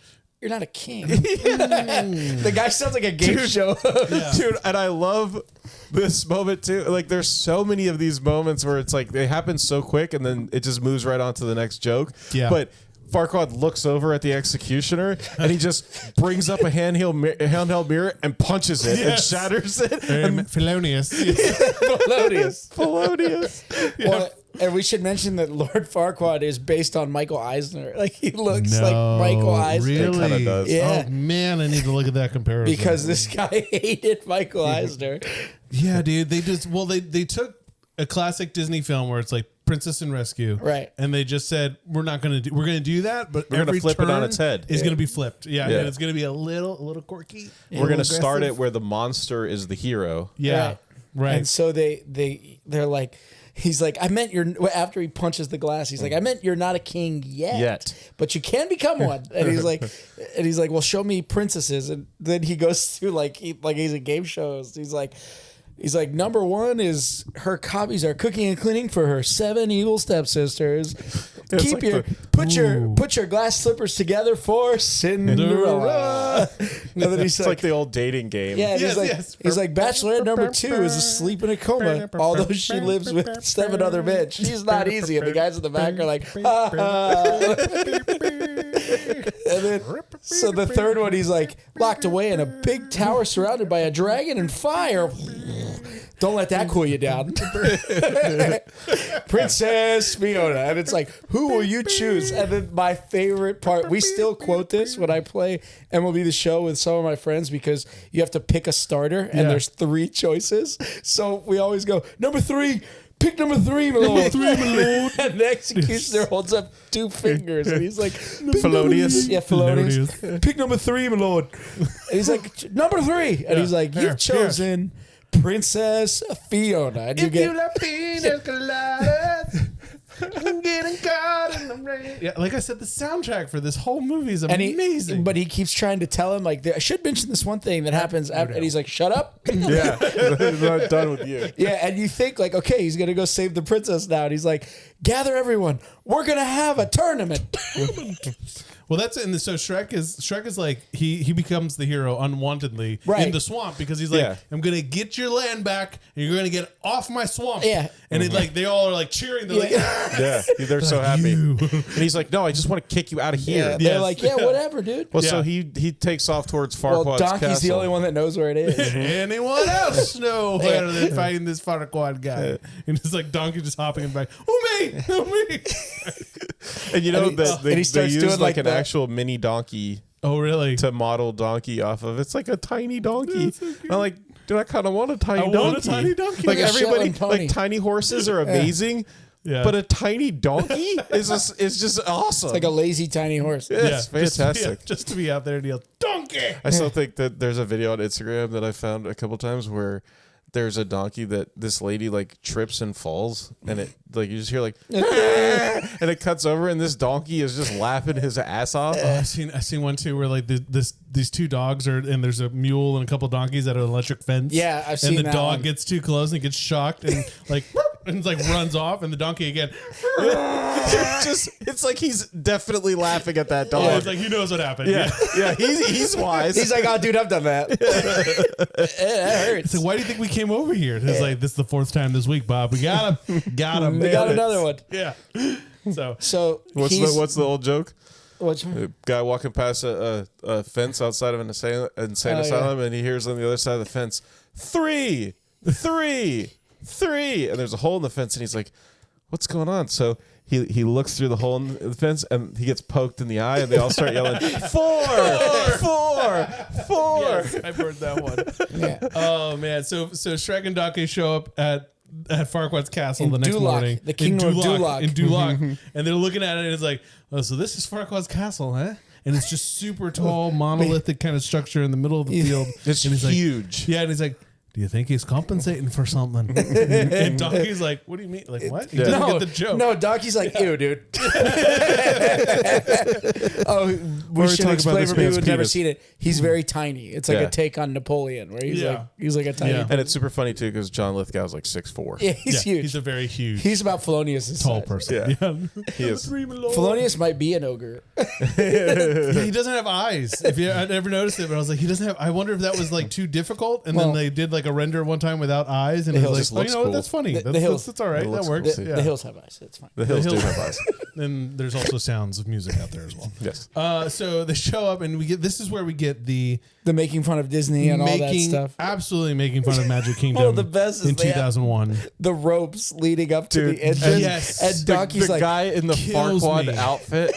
you're not a king. The guy sounds like a game show. Dude, and I love this moment too. Like, there's so many of these moments where it's like they happen so quick and then it just moves right on to the next joke. Yeah. But Farquaad looks over at the executioner and he just brings up a handheld mirror and punches it and shatters it. Felonious. Felonious. Well, and we should mention that Lord Farquaad is based on Michael Eisner. Like, he looks like Michael Eisner. It kinda Really? does. Yeah. Oh, man, I need to look at that comparison. Because this guy hated Michael Eisner. Yeah, dude. They took a classic Disney film where it's like Princess and Rescue. Right. And they just said, we're going to do that, but We're gonna every flip it on turn its head. is going to be flipped. Yeah. Yeah. And it's going to be a little quirky. We're going to start it where the monster is the hero. Yeah. Right. And so they're like, he's like, I meant after he punches the glass, he's like, I meant you're not a king yet. But you can become one. And he's like, well, show me princesses. And then he goes through like he's in game shows. He's like, number one is her hobbies are cooking and cleaning for her 7 evil stepsisters. Put your glass slippers together for Cinderella. And then he's It's like the old dating game. yeah, and Yes, he's like, bachelorette number 2 is asleep in a coma, although she lives with 7 other men. She's not easy. And the guys in the back are like, ha ha. And then, so the third one, he's like locked away in a big tower surrounded by a dragon and fire. Don't let that cool you down. Princess Fiona. And it's like, who will you choose? And then my favorite part, we still quote this when I play MLB The Show with some of my friends because you have to pick a starter and there's 3 choices. So we always go, number 3. Pick number 3, my lord. And the executioner holds up 2 fingers, and he's like, Felonious. Yeah, felonious. Pick number 3, my lord. And he's like, number 3. And he's like, you've chosen Princess Fiona. And you get getting caught in the rain. Yeah, like I said, the soundtrack for this whole movie is amazing. But he keeps trying to tell him, like, I should mention this one thing that happens after, and he's like, shut up. Yeah. I'm not done with you. Yeah, and you think, like, okay, he's going to go save the princess now. And he's like, gather everyone. We're going to have a tournament. Well, that's it. And so Shrek is like he becomes the hero unwantedly in the swamp because he's like, I'm gonna get your land back and you're gonna get off my swamp. Yeah. And it like they all are like cheering. They're like, Yeah, they're so happy. And he's like, no, I just want to kick you out of here. Yeah, they're like, yeah, whatever, dude. Well, so he takes off towards Farquaad's Well, Donkey's castle. the only one that knows where it is. anyone else know better than fighting this Farquaad guy? And it's like Donkey just hopping in back. Oh me. And you know And he- that and they he starts use doing like like an the- actual mini donkey Oh really? to model donkey off of. It's like a tiny donkey. I'm like, dude, I kind of want a tiny donkey. want a tiny donkey. Like Like a everybody, Shetland pony. like tiny horses are amazing. Yeah. But a tiny donkey is just awesome. It's like a lazy tiny horse. It's fantastic. Just to be out there and yell, donkey. I still think that there's a video on Instagram that I found a couple times where there's a donkey that this lady like trips and falls, and it like you just hear like, and it cuts over, and this donkey is just laughing his ass off. I seen one too where like these 2 dogs are and there's a mule and a couple donkeys at an electric fence. Yeah, I've seen And the that dog one. gets too close and gets shocked and like and like runs off, and the donkey again. It's like he's definitely laughing at that dog. Yeah, it's like he knows what happened. Yeah, he's wise. He's like, oh, dude, I've done that. It hurts. It's like, why do you think we came over here? And it's like, this is the 4th time this week, Bob. We got him. Got him. We got another one. Yeah. So what's the old joke? What's A guy walking past a fence outside of an insane asylum, and he hears on the other side of the fence, 3, 3, 3, and there's a hole in the fence, and he's like, what's going on? So he looks through the hole in the fence, and he gets poked in the eye, and they all start yelling, 4, 4, 4. Yes, I've heard that one. Yeah. Oh man, so Shrek and Donkey show up at Farquaad's castle In the next Duloc, morning. the kingdom of Duloc. In Duloc. And they're looking at it, and it's like, oh, so this is Farquaad's castle, huh? And it's just super tall, monolithic kind of structure in the middle of the field. It's and he's huge. Like, yeah, and he's like, do you think he's compensating for something? And Donkey's like, what do you mean? Like, what? He doesn't get the joke. No, Donkey's like, ew, dude. We should talking explain about this for people man's who've never penis. seen it. He's very tiny. It's like Yeah. a take on Napoleon, where he's Yeah. like a tiny. Yeah. And it's super funny, too, because John Lithgow's like 6'4". Yeah, he's Yeah, huge. He's a very huge, He's about Felonious' tall size. person. Yeah. He is. Felonious might be an ogre. Yeah, he doesn't have eyes. I never noticed it, but I was like, he doesn't have. I wonder if that was like too difficult, and then Well, they did like a render one time without eyes, and The it Hills was just like, oh, you looks know what? cool. That's funny. The That's Hills. that's all right. It That looks works. cool. Yeah. The hills have eyes. It's fine. The hills do hills- have eyes. Then there's also sounds of music out there as well. Yes. So they show up, and we get. This is where we get the The making fun of Disney and all that stuff. absolutely making fun of Magic Kingdom. Well, the best is in they have 2001. The ropes leading up to Dude, the entrance. yes. And Donkey's the like, guy in the kills Farquaad me. outfit,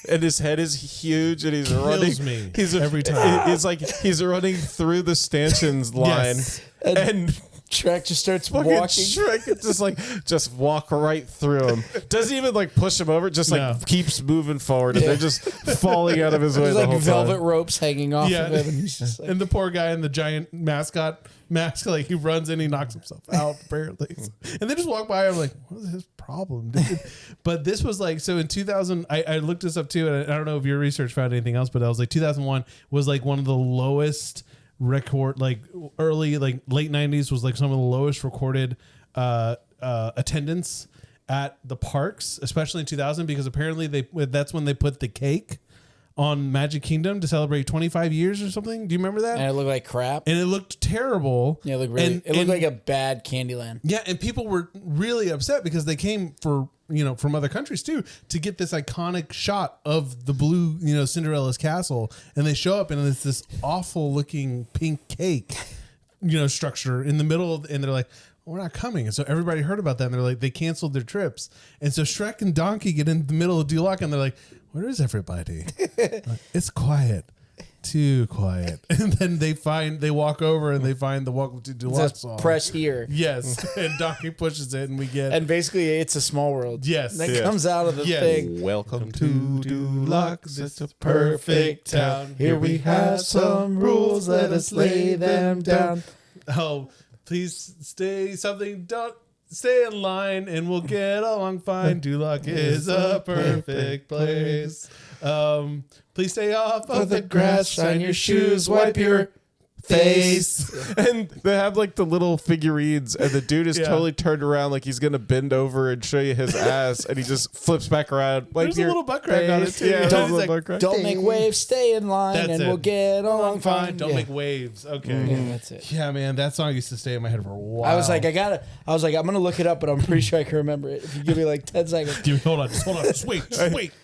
and his head is huge, and he's running. me He's every time. It's like he's running through the stanchions line, Yes. and Shrek just starts fucking walking. Shrek just walk right through him. Doesn't even like push him over. Just like No. keeps moving forward, and they're just falling out of his way There's the like whole velvet time. ropes hanging off Yeah. of him. And he's just like, And the poor guy in the giant mascot mask, like he runs in, he knocks himself out apparently, and they just walk by. I'm like, what is his problem, dude? But this was like, so in 2000, I looked this up too, and I don't know if your research found anything else, but I was like, 2001 was like one of the lowest record, like early, like late 90s was like some of the lowest recorded attendance at the parks, especially in 2000, because apparently that's when they put the cake on Magic Kingdom to celebrate 25 years or something. Do you remember that? and it looked like crap. And it looked terrible. Yeah, it looked really. And- It looked and- like a bad Candyland. Yeah, and people were really upset because they came for, from other countries too, to get this iconic shot of the blue, Cinderella's castle, and they show up and it's this awful looking pink cake, structure in the middle, and they're like, we're not coming. And so everybody heard about that, and they're like, they canceled their trips. And so Shrek and Donkey get in the middle of Duloc, and they're like, where is everybody? Like, it's quiet. Too quiet. And then they walk over and they find the Welcome to Duloc Just song. press here. Yes. And Donkey pushes it, and we get And basically, it's a small world. Yes. That Yeah. comes out of the Yes. thing. Welcome to Duloc, it's a perfect town. Here we have some rules. Let us lay them down. Oh, please don't stay in line and we'll get along fine. Duloc is a perfect place. Please stay off of the grass, shine your shoes, wipe your face. And they have like the little figurines, and the dude is Yeah. totally turned around like he's gonna bend over and show you his ass, and he just flips back around like There's a your little butt crack on it face. too. Yeah, He's there's a like, little butt crack. Don't make waves, stay in line, That's and it. we'll get along fine. Don't Yeah. make waves. Okay. Yeah, that's it. Yeah, man, that song used to stay in my head for a while. I was like, I'm gonna look it up, but I'm pretty sure I can remember it. If you give me like 10 seconds. hold on, just wait.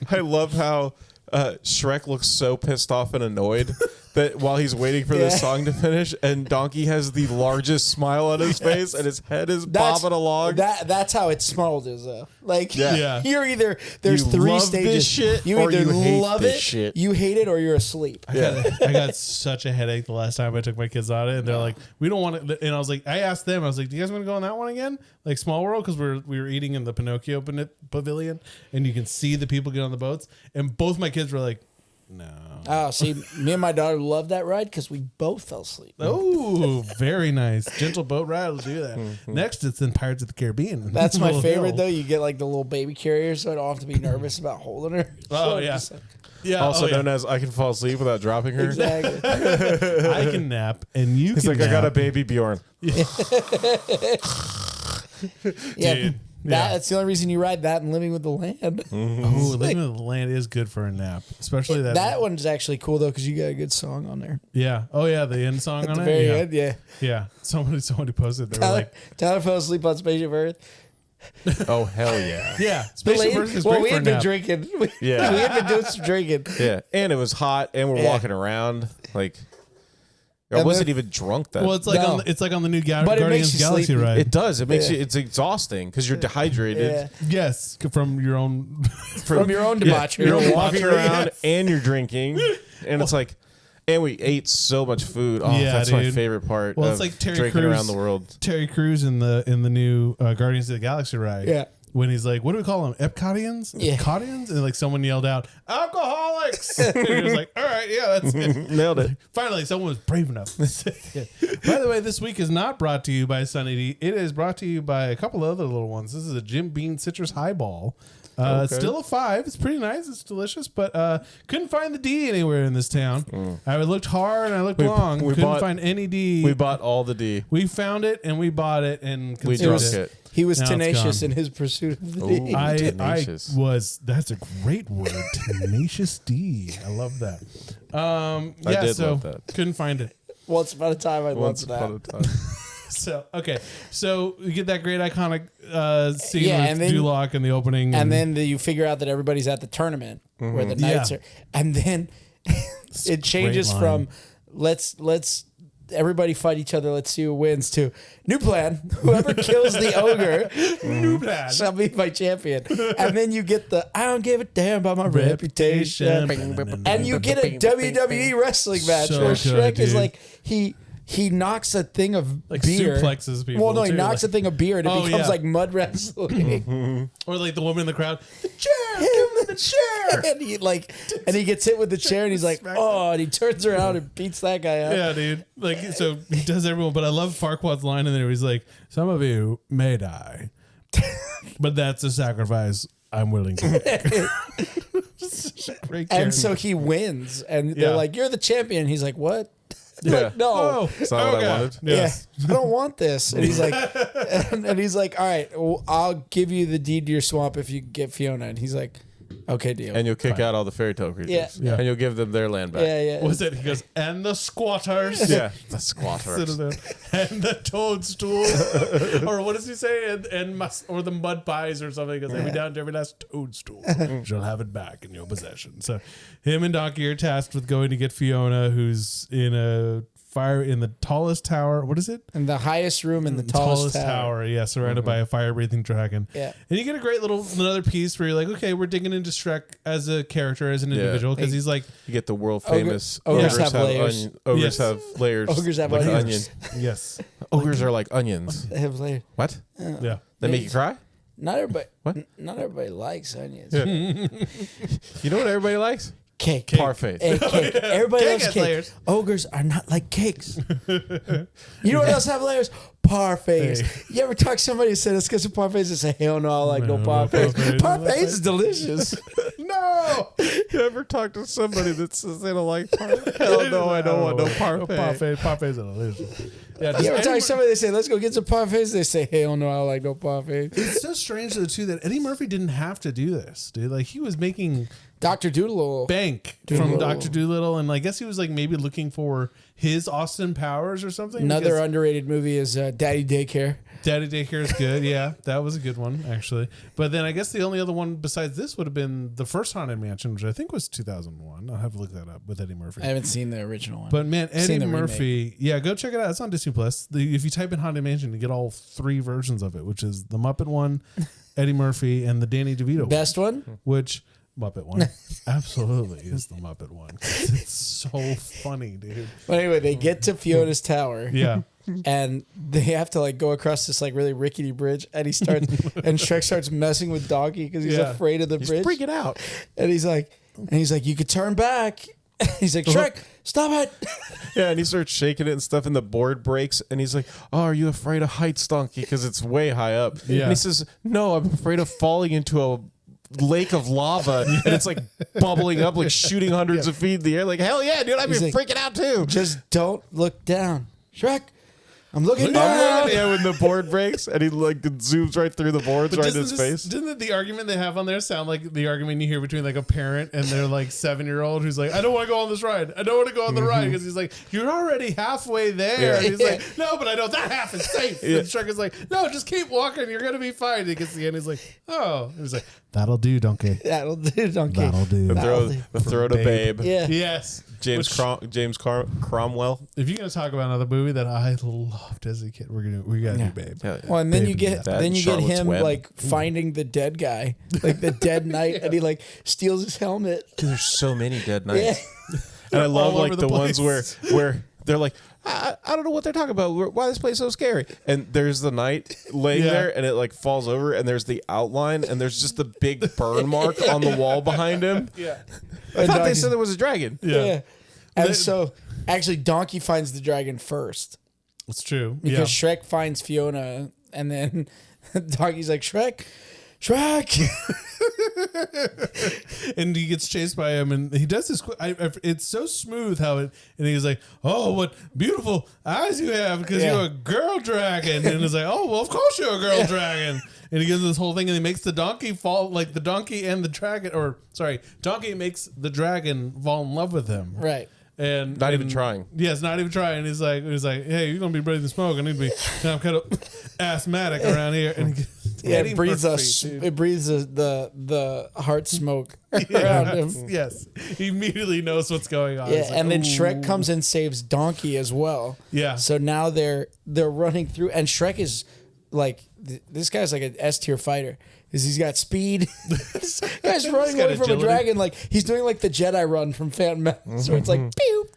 I love how Shrek looks so pissed off and annoyed that while he's waiting for this Yeah. song to finish, and Donkey has the largest smile on his face, and his head is bobbing along. That's how it's smelled is though. Like Yeah. you're either there's You three love stages. this shit, you or either you hate love this it, shit. you hate it, or you're asleep. I got such a headache the last time I took my kids on it, and they're like, "We don't want it." And I was like, I asked them, I was like, "Do you guys want to go on that one again, like Small World?" Because we were eating in the Pinocchio pavilion, and you can see the people get on the boats, and both my kids were like, "No." Oh, see, me and my daughter loved that ride because we both fell asleep. Oh, very nice. Gentle boat ride will do that. Next, it's in Pirates of the Caribbean. That's my Little favorite hill. though. You get like the little baby carrier, so I don't have to be nervous about holding her. Oh So yeah, just like- yeah. Also oh, yeah. known as I can fall asleep without dropping her. exactly. I can nap, and you He's can like, nap. I got a baby Bjorn. Yeah, Dude, that's the only reason you ride that and Living with the Land. Oh, Living with the Land is good for a nap, especially that. That one's actually cool though because you got a good song on there. Yeah. Oh yeah, the end song At on the it. very Yeah. end, yeah. Yeah. Somebody posted. They were like, Tyler fell asleep on Spaceship Earth. Oh hell yeah. yeah, Spaceship Earth is well, great we for a had been nap. drinking. We Yeah. had been doing some drinking. Yeah, and it was hot, and we're Yeah. walking around like I And wasn't then- even drunk then. Well, it's like No. it's like on the new But it Guardians makes you Galaxy sleepy. ride. it does. It makes Yeah. you. It's exhausting because you're dehydrated. Yeah. Yes, from your own. From your own debauchery. You're You're walking debauchery, around yes. and you're drinking, and it's like, and we ate so much food. Oh, Yeah, that's my dude. favorite part. Well, of it's like Terry drinking Crews. around the world. Terry Crews in the new Guardians of the Galaxy ride. Yeah. When he's like, what do we call them? Epcotians? Yeah. Epcotians? And like someone yelled out, alcoholics. And he was like, all right, yeah, that's it. Nailed it. Finally, someone was brave enough. By the way, this week is not brought to you by Sunny D. It is brought to you by a couple other little ones. This is a Jim Beam Citrus Highball. It's still a 5. It's pretty nice. It's delicious, but couldn't find the D anywhere in this town. I looked hard and I looked long. we Couldn't bought- find any D. We bought all the D. We found it and we bought it and We consumed drunk it. He was Now it's tenacious gone. in his pursuit of the Ooh. D. I Tenacious. was. That's a great word. Tenacious D. I love that. I Yeah, did so love that. couldn't find it. Once upon a time, I Once loved upon that. a time. So okay, so you get that great iconic scene Yeah, with and then- Duloc in the opening, And then you figure out that everybody's at the tournament where the knights Yeah. are, and then it changes line. from let's everybody fight each other. Let's see who wins. To new plan: whoever kills the ogre new plan. shall be my champion. And then you get the I don't give a damn about my reputation. And you get a WWE wrestling match So where good, Shrek is dude. like he knocks a thing of Like beer. suplexes people, Well, no, he too, knocks like- a thing of beer and it Oh, becomes yeah. like mud wrestling. Or like the woman in the crowd, the chair, give him the chair. and he gets hit with the chair and he's like, oh, and he turns around and beats that guy up. Yeah, dude. Like, so he does everyone, but I love Farquaad's line in there. He's like, some of you may die, but that's a sacrifice I'm willing to make. Such a great And character. so he wins, and Yeah. they're like, "You're the champion." He's like, "What?" Yeah. Like, no, oh, That's not what I okay. wanted. Yes. yeah, I don't want this. And he's like, and he's like, "All right, well, I'll give you the deed to your swamp if you get Fiona." And he's like, "Okay, deal." And you'll kick out all the fairy tale creatures. Yeah. Yeah. And you'll give them their land back. yeah, yeah. What was it? He goes, and the squatters. Yeah. The squatters. And the toadstool. Or what does he say? Or the mud pies or something. He goes, every down to every last toadstool. She'll have it back in your possession. So him and Donkey are tasked with going to get Fiona, who's in a fire in the tallest tower. What is it? In the highest room in the tallest tower. Yeah, surrounded by a fire-breathing dragon. Yeah. And you get a great little another piece where you're like, okay, we're digging into Shrek as a character, as an individual, because he's like, You get the world famous ogres have layers. Ogres Yes. have layers. Ogres have like an onions. onion. yes, Ogres are like onions. They have later. What? yeah. They make you cry? Not everybody. What? Not everybody likes onions. You know what everybody likes? Cake. Parfait. Hey, cake. Everybody Cake loves has cake. layers. Ogres are not like cakes. You know what else have layers? Parfaits. Hey. You ever talk to somebody who said, let's get some parfaits and say, hell no, I like no No, parfaits. parfaits. Parfaits is delicious. No! You ever talk to somebody that says they don't like parfait? Hell no, I don't want no parfait. Parfaits are delicious. Yeah, You ever talk to Eddie, somebody they say, let's go get some parfaits? They say, hell no, I like no parfaits. it's so strange though too that Eddie Murphy didn't have to do this, dude. Like he was making Dr. Doodle. bank from Dr. Dolittle, and I guess he was like maybe looking for his Austin Powers or something. Another because underrated movie is Daddy Daycare. Daddy Daycare is good. Yeah, that was a good one actually. But then I guess the only other one besides this would have been the first Haunted Mansion, which I think was 2001. I'll have to look that up with Eddie Murphy. I haven't seen the original one. But man, Seen Eddie the Murphy, yeah, go check it out. It's on Disney Plus. If you type in Haunted Mansion, you get all 3 versions of it, which is the Muppet one, Eddie Murphy, and the Danny DeVito Best one? one, which Muppet one absolutely is the Muppet one. 'Cause it's so funny, dude. But anyway, they get to Fiona's tower. Yeah. And they have to like go across this like really rickety bridge, and he starts and Shrek starts messing with Donkey because he's Yeah. afraid of the He's bridge. freaking out. And he's like, you could turn back. He's like, Shrek, stop it. Yeah, and he starts shaking it and stuff, and the board breaks, and he's like, "Oh, are you afraid of heights, Donkey? Because it's way high up." Yeah. And he says, "No, I'm afraid of falling into a lake of lava, and it's like bubbling up, like shooting hundreds of feet in the air. Like, hell yeah, dude, I'd be He's like, freaking out too." Just don't look down, Shrek. I'm looking down. Yeah, when the board breaks and he like zooms right through the boards right in his face. Didn't the argument they have on there sound like the argument you hear between like a parent and their like 7-year-old who's like, I don't want to go on this ride. I don't want to go on the ride because he's like, you're already halfway there. Yeah. And he's like, no, but I know that half is safe. Yeah. And Shrek is like, no, just keep walking. You're gonna be fine. And he gets to the end. He's like, oh. And he's like, that'll do, donkey. That'll do, donkey. That'll do. Throw to babe. Yeah. Yes. James Cromwell. If you're gonna talk about another movie that I loved as a kid, we gotta do Babe. Yeah. Well, and then Babe you get that then you get Charlotte's him Web. like finding the dead guy, like the dead knight, and he like steals his helmet. Dude, there's so many dead Yeah. knights. And I love all like over the the ones place. where they're like, I don't know what they're talking about. Why this place so scary? And there's the knight laying Yeah. there, and it like falls over, and there's the outline, and there's just the big burn mark on the wall behind him. Yeah. I thought they Donkey- said there was a dragon. Yeah. And so actually Donkey finds the dragon first It's true. because Shrek finds Fiona, and then Donkey's like, Shrek. And he gets chased by him, and he does this. It's so smooth how it. And he's like, "Oh, what beautiful eyes you have, because Yeah. you're a girl dragon." And it's like, "Oh, well, of course you're a girl dragon." And he gives this whole thing, and he makes the donkey fall, like the donkey and the dragon, or sorry, donkey makes the dragon fall in love with him. Right. And Not even trying. Yes, not even trying. He's like, hey, you're gonna be breathing smoke. I need to be. I'm kind of asthmatic around here. And he, Yeah, Eddie it breathes Murphy, dude. it breathes the heart smoke around him. Yes, he immediately knows what's going on. Yeah, He's like, and then "Ooh." Shrek comes and saves Donkey as well. Yeah. So now they're running through, and Shrek is like this guy's like an S tier fighter. Because he's got speed. This guy's running got away from a agility. dragon like he's doing like the Jedi run from Phantom Menace, where it's like pew.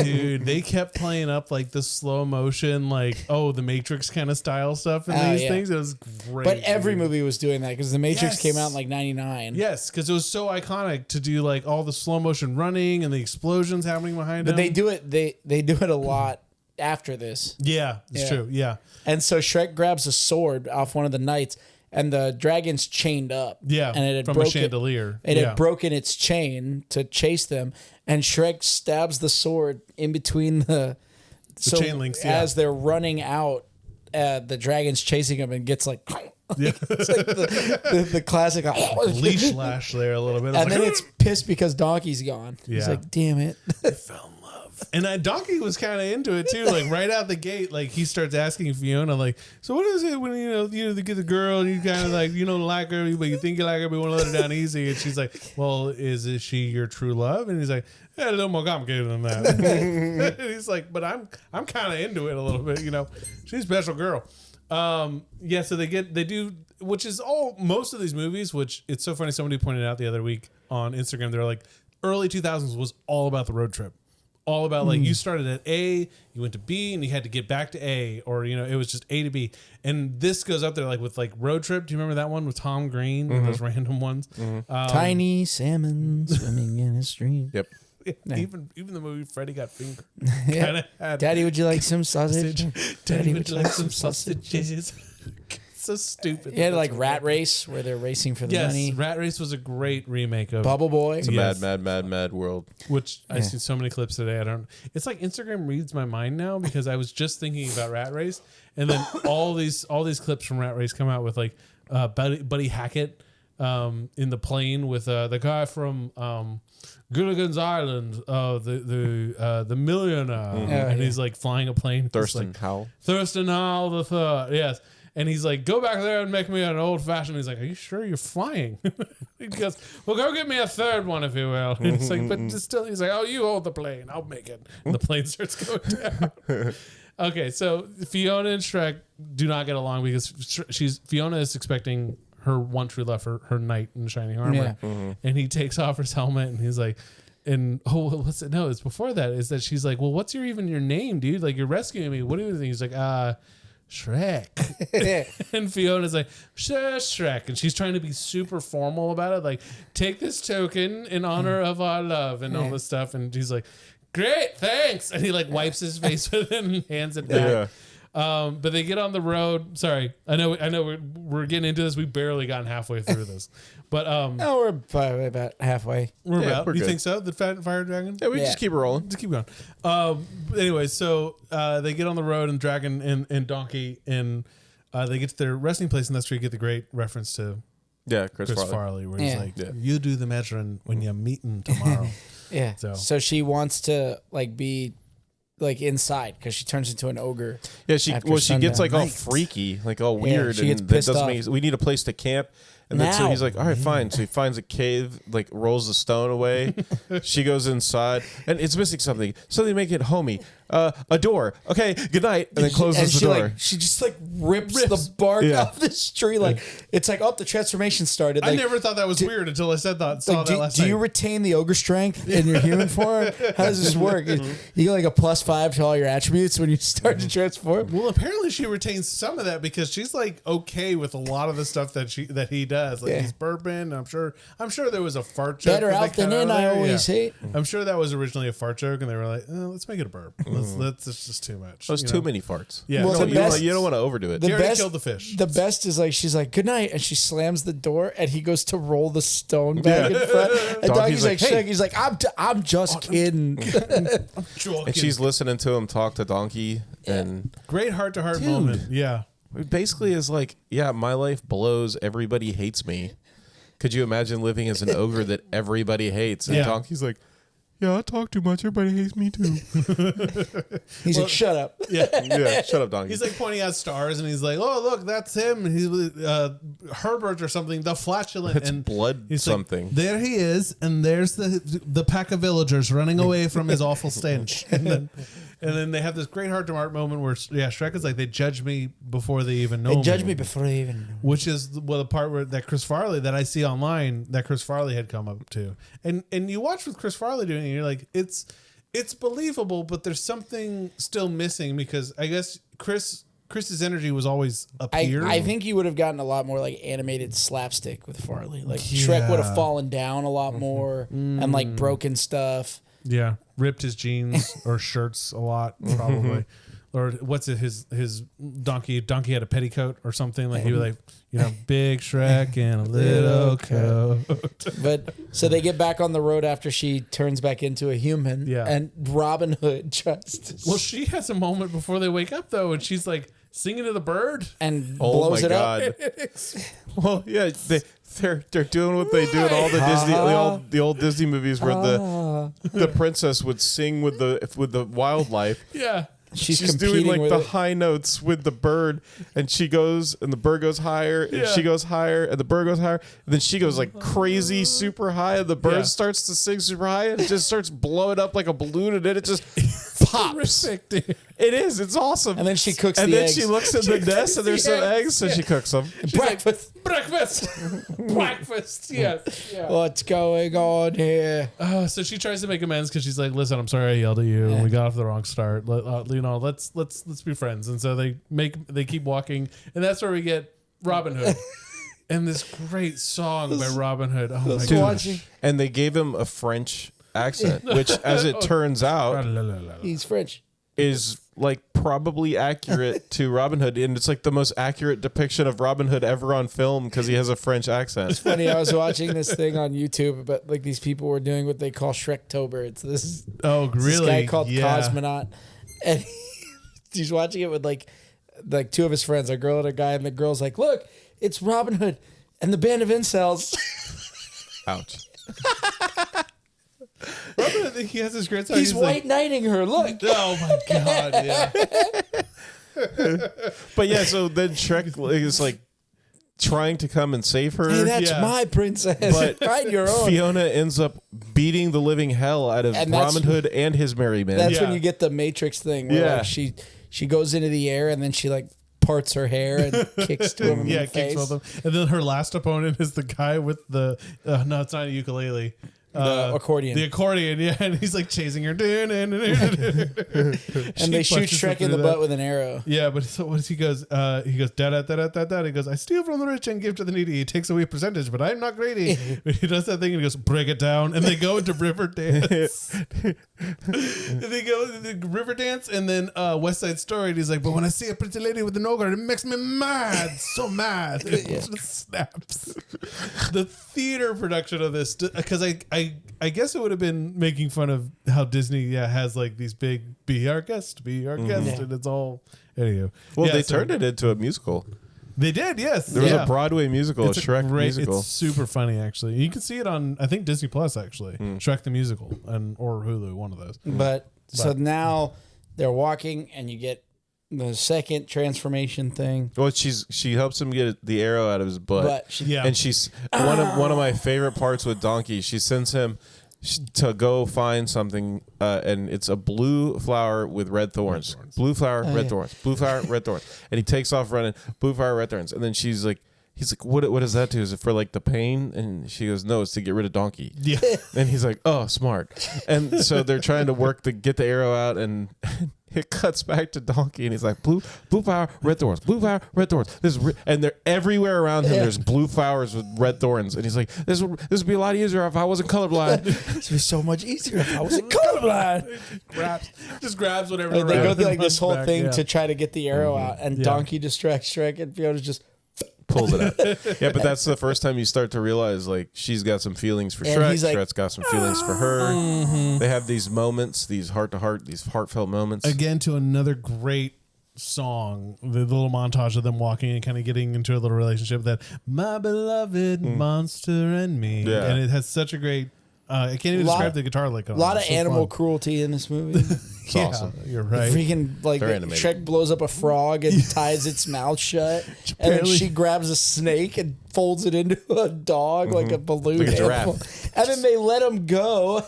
Dude, they kept playing up like the slow motion, like the Matrix kind of style stuff in Oh, these yeah. things. It was great. But every dude. movie was doing that because the Matrix Yes. came out in like '99. Yes, because it was so iconic to do like all the slow motion running and the explosions happening behind But him. they do it. They do it a lot after this. Yeah, it's Yeah. true. Yeah. And so Shrek grabs a sword off one of the knights, and the dragon's chained up. Yeah. And it had from broken, a chandelier. It yeah. had broken its chain to chase them, and Shrek stabs the sword in between the chain links, yeah. as they're running out. The dragon's chasing them and gets like, Yeah. it's like the classic Leash lash there a little bit. I was And then like, it's pissed because Donkey's gone. He's Yeah. like, damn it. fell in love. And Donkey was kind of into it too. Like right out the gate, like he starts asking Fiona, like, so what is it when you get the girl and you kind of like like her, but you think you like her, but you want to let her down easy? And she's like, well, is she your true love? And he's like, yeah, a little more complicated than that. And he's like, but I'm kind of into it a little bit. She's a special girl. Yeah. So they do, which is most of these movies. Which it's so funny. Somebody pointed out the other week on Instagram. They're like, early 2000s was all about the road trip. All about like you started at A, you went to B, and you had to get back to A, or it was just A to B. And this goes up there like with like Road Trip. Do you remember that one with Tom Green and those random ones? Tiny salmon swimming in a stream. Yep. Even the movie Freddy Got Fingered Yeah. kind of had Daddy, would you like some sausage? Daddy, would you like some sausages? So stupid. He had like Rat Race where they're racing for the Yes, money. Rat Race was a great remake of Bubble Boy. It's a Yes. mad world. which I've Yeah. seen so many clips today. It's like Instagram reads my mind now because I was just thinking about Rat Race, and then all these clips from Rat Race come out with like Buddy Hackett in the plane with the guy from Gilligan's Island, the millionaire, and he's like flying a plane. Thurston Like, Howell. Thurston Howell the third, yes. And he's like, go back there and make me an old fashioned. He's like, are you sure you're flying? He goes, well, go get me a third one, if you will. And it's like, but still, he's like, oh, you hold the plane. I'll make it. And the plane starts going down. Okay, so Fiona and Shrek do not get along because Fiona is expecting her one true love, her knight in shining armor. Yeah. And he takes off his helmet and he's like, what's it? No, it's before that. Is that she's like, well, what's your name, dude? Like, you're rescuing me. What do you think? He's like, Shrek. And Fiona's like, Shrek. And she's trying to be super formal about it. Like, take this token in honor of our love and all this stuff. And he's like, great, thanks. And he like wipes his face with it and hands it back. But they get on the road. Sorry, I know we're getting into this. We barely gotten halfway through this, but No, we're probably about halfway. we're about. we're You good. think so? The fire dragon. Yeah, we Yeah. just keep rolling. Just keep going. Anyway, so they get on the road and dragon and donkey and they get to their resting place, and that's where you get the great reference to Yeah, Chris Chris Farley. Farley, where he's Yeah. like, Yeah. "You do the measuring when you're meeting tomorrow." Yeah. So- So she wants to like be like inside because she turns into an ogre. Yeah, she After she gets sundown. like all Right. freaky, like all weird, she gets and that pissed doesn't off. make. We need a place to camp, and then so Now. he's like, all right, fine. So he finds a cave, like rolls the stone away. She goes inside, and it's missing something. Something to make it homey. A door. Okay, good night, and then closes and the she door. like she just like rips the bark Yeah. off this tree. Like it's like, oh, the transformation started. I Like, never thought that was weird until I saw like, that last do night. you retain the ogre strength in your human form? How does this work? You get like a +5 to all your attributes when you start to transform. Well, apparently she retains some of that because she's like okay with a lot of the stuff that he does. Like Yeah. he's burping. I'm sure there was a fart joke. Better that they out than cut in, of I there. always hate. I'm sure that was originally a fart joke, and they were like, let's make it a burp. Let's it's just too much. There's you too know? many farts. Yeah. Well, no, the you, best- you don't want to overdo it. He The already best, killed the fish. The best is like she's like good night, and she slams the door, and he goes to roll the stone back in front. And Donkey's Donkey's like, like, hey. he's like, I'm just kidding. And she's listening to him talk to Donkey, and great heart to heart Dude. moment. Yeah. it basically is like, yeah, my life blows. Everybody hates me. Could you imagine living as an ogre that everybody hates? And Yeah. Donkey's like, yeah, I talk too much. Everybody hates me too. He's like, shut up. Yeah. Yeah, shut up, Donkey. He's like pointing out stars, and he's like, "Oh, look, that's him." And he's Herbert or something, the flatulent. It's and blood he's like, something. there he is, and there's the pack of villagers running away from his awful stench. And then they have this great heart to heart moment where Shrek is like, "They judge me before they even know They me." judge me before they even. Which is the part where that Chris Farley that I see online that Chris Farley had come up to, and you watch with Chris Farley doing it, and you're like, it's believable, but there's something still missing because I guess Chris's energy was always up here. I think you would have gotten a lot more like animated slapstick with Farley. Like Shrek would have fallen down a lot more and like broken stuff. yeah, ripped his jeans or shirts a lot probably. Or what's it? His donkey had a petticoat or something. Like he was like, big Shrek and a little coat. But so they get back on the road after she turns back into a human. Yeah. And Robin Hood tries to Well, she has a moment before they wake up though, and she's like singing to the bird. and Oh blows my it God. up. Well, yeah, they're doing what they do in all the Disney, the old Disney movies where the princess would sing with the wildlife. Yeah. She's doing competing like with the it. high notes with the bird, and she goes, and the bird goes higher, and Yeah. she goes higher, and the bird goes higher, and then she goes like crazy super high, and the bird Yeah. starts to sing super high, and it just starts blowing up like a balloon, and then it just pops. Horrific, dude. It is. It's awesome. And then she cooks and the then eggs. she looks in the nest, and there's the some eggs. eggs, so she cooks them. Breakfast. Breakfast. Yes. Yeah. What's going on here? So she tries to make amends because she's like, "Listen, I'm sorry I yelled at you. Yeah. And we got off the wrong start. Let's be friends." And so they keep walking, and that's where we get Robin Hood, and this great song by Robin Hood. Oh my Dude. god! Watching. And they gave him a French accent, which, as it turns out, He's French. is like probably accurate to Robin Hood, and it's like the most accurate depiction of Robin Hood ever on film because he has a French accent. Funny, I was watching this thing on YouTube about like these people were doing what they call Shrektober. It's this Oh, really? this guy called Yeah. Cosmonaut, and he's watching it with like two of his friends, a girl and a guy, and the girl's like, "Look, it's Robin Hood and the band of incels." Ouch. Robin Hood, he has this great song. He's white knighting her. Look, Oh my god! Yeah. But yeah, so then Shrek is like trying to come and save her. hey, that's Yeah. my princess. But Find your own. Fiona ends up beating the living hell out of And that's- Robin Hood and his merry men. That's Yeah. when you get the Matrix thing where Yeah. like she goes into the air and then she like parts her hair and kicks to him in Yeah, the kicks face. both of them. And then her last opponent is the guy with the no, it's not a ukulele. The accordion. The accordion, yeah, and he's like chasing her. And they shoot Shrek in the butt with an arrow. Yeah, but so what he goes, da da da da da da. He goes, I steal from the rich and give to the needy. He takes away a percentage, but I'm not greedy. He does that thing and he goes, break it down, and they go into river dance. They go the river dance, and then West Side Story. And he's like, but when I see a pretty lady with an ogre, it makes me mad, so mad. It just snaps. The theater production of this, because I guess it would have been making fun of how Disney has like these big be our guest, and it's all anyway. Well, they turned it into a musical. They did, yes. There was a Broadway musical, a Shrek musical. It's super funny, actually. You can see it on, I think, Disney Plus, actually. Shrek the Musical, or Hulu, one of those. But so now they're walking, and you get the second transformation thing. Well, she helps him get the arrow out of his butt. And she's one of my favorite parts with Donkey. She sends him to go find something, and it's a blue flower with red thorns. Blue flower, red thorns. Blue flower, red thorns. And he takes off running. Blue flower, red thorns. And then he's like, what does that do? Is it for like the pain? And she goes, no, it's to get rid of Donkey. Yeah. And he's like, oh, smart. And so they're trying to get the arrow out, and it cuts back to Donkey, and he's like, blue flower, red thorns. Blue flower, red thorns. And they're everywhere around him. There's blue flowers with red thorns, and he's like, this would be a lot easier if I wasn't colorblind. This would be so much easier if I wasn't colorblind. Just grabs whatever. And they go through like this whole thing to try to get the arrow out, and Donkey distracts Shrek, and Fiona's just pulls it out. Yeah, but that's the first time you start to realize like she's got some feelings for Shrek. He's like, Shrek's got some feelings for her. They have these moments, these heart-to-heart, these heartfelt moments. Again, to another great song, the little montage of them walking and kind of getting into a little relationship, that my beloved monster and me. Yeah. And it has such a great I can't even describe the guitar lick on it. A lot of animal cruelty in this movie. It's awesome. You're right. Freaking like Shrek blows up a frog and ties its mouth shut, and then she grabs a snake and folds it into a dog like a balloon, like a animal. giraffe. And then they let him go.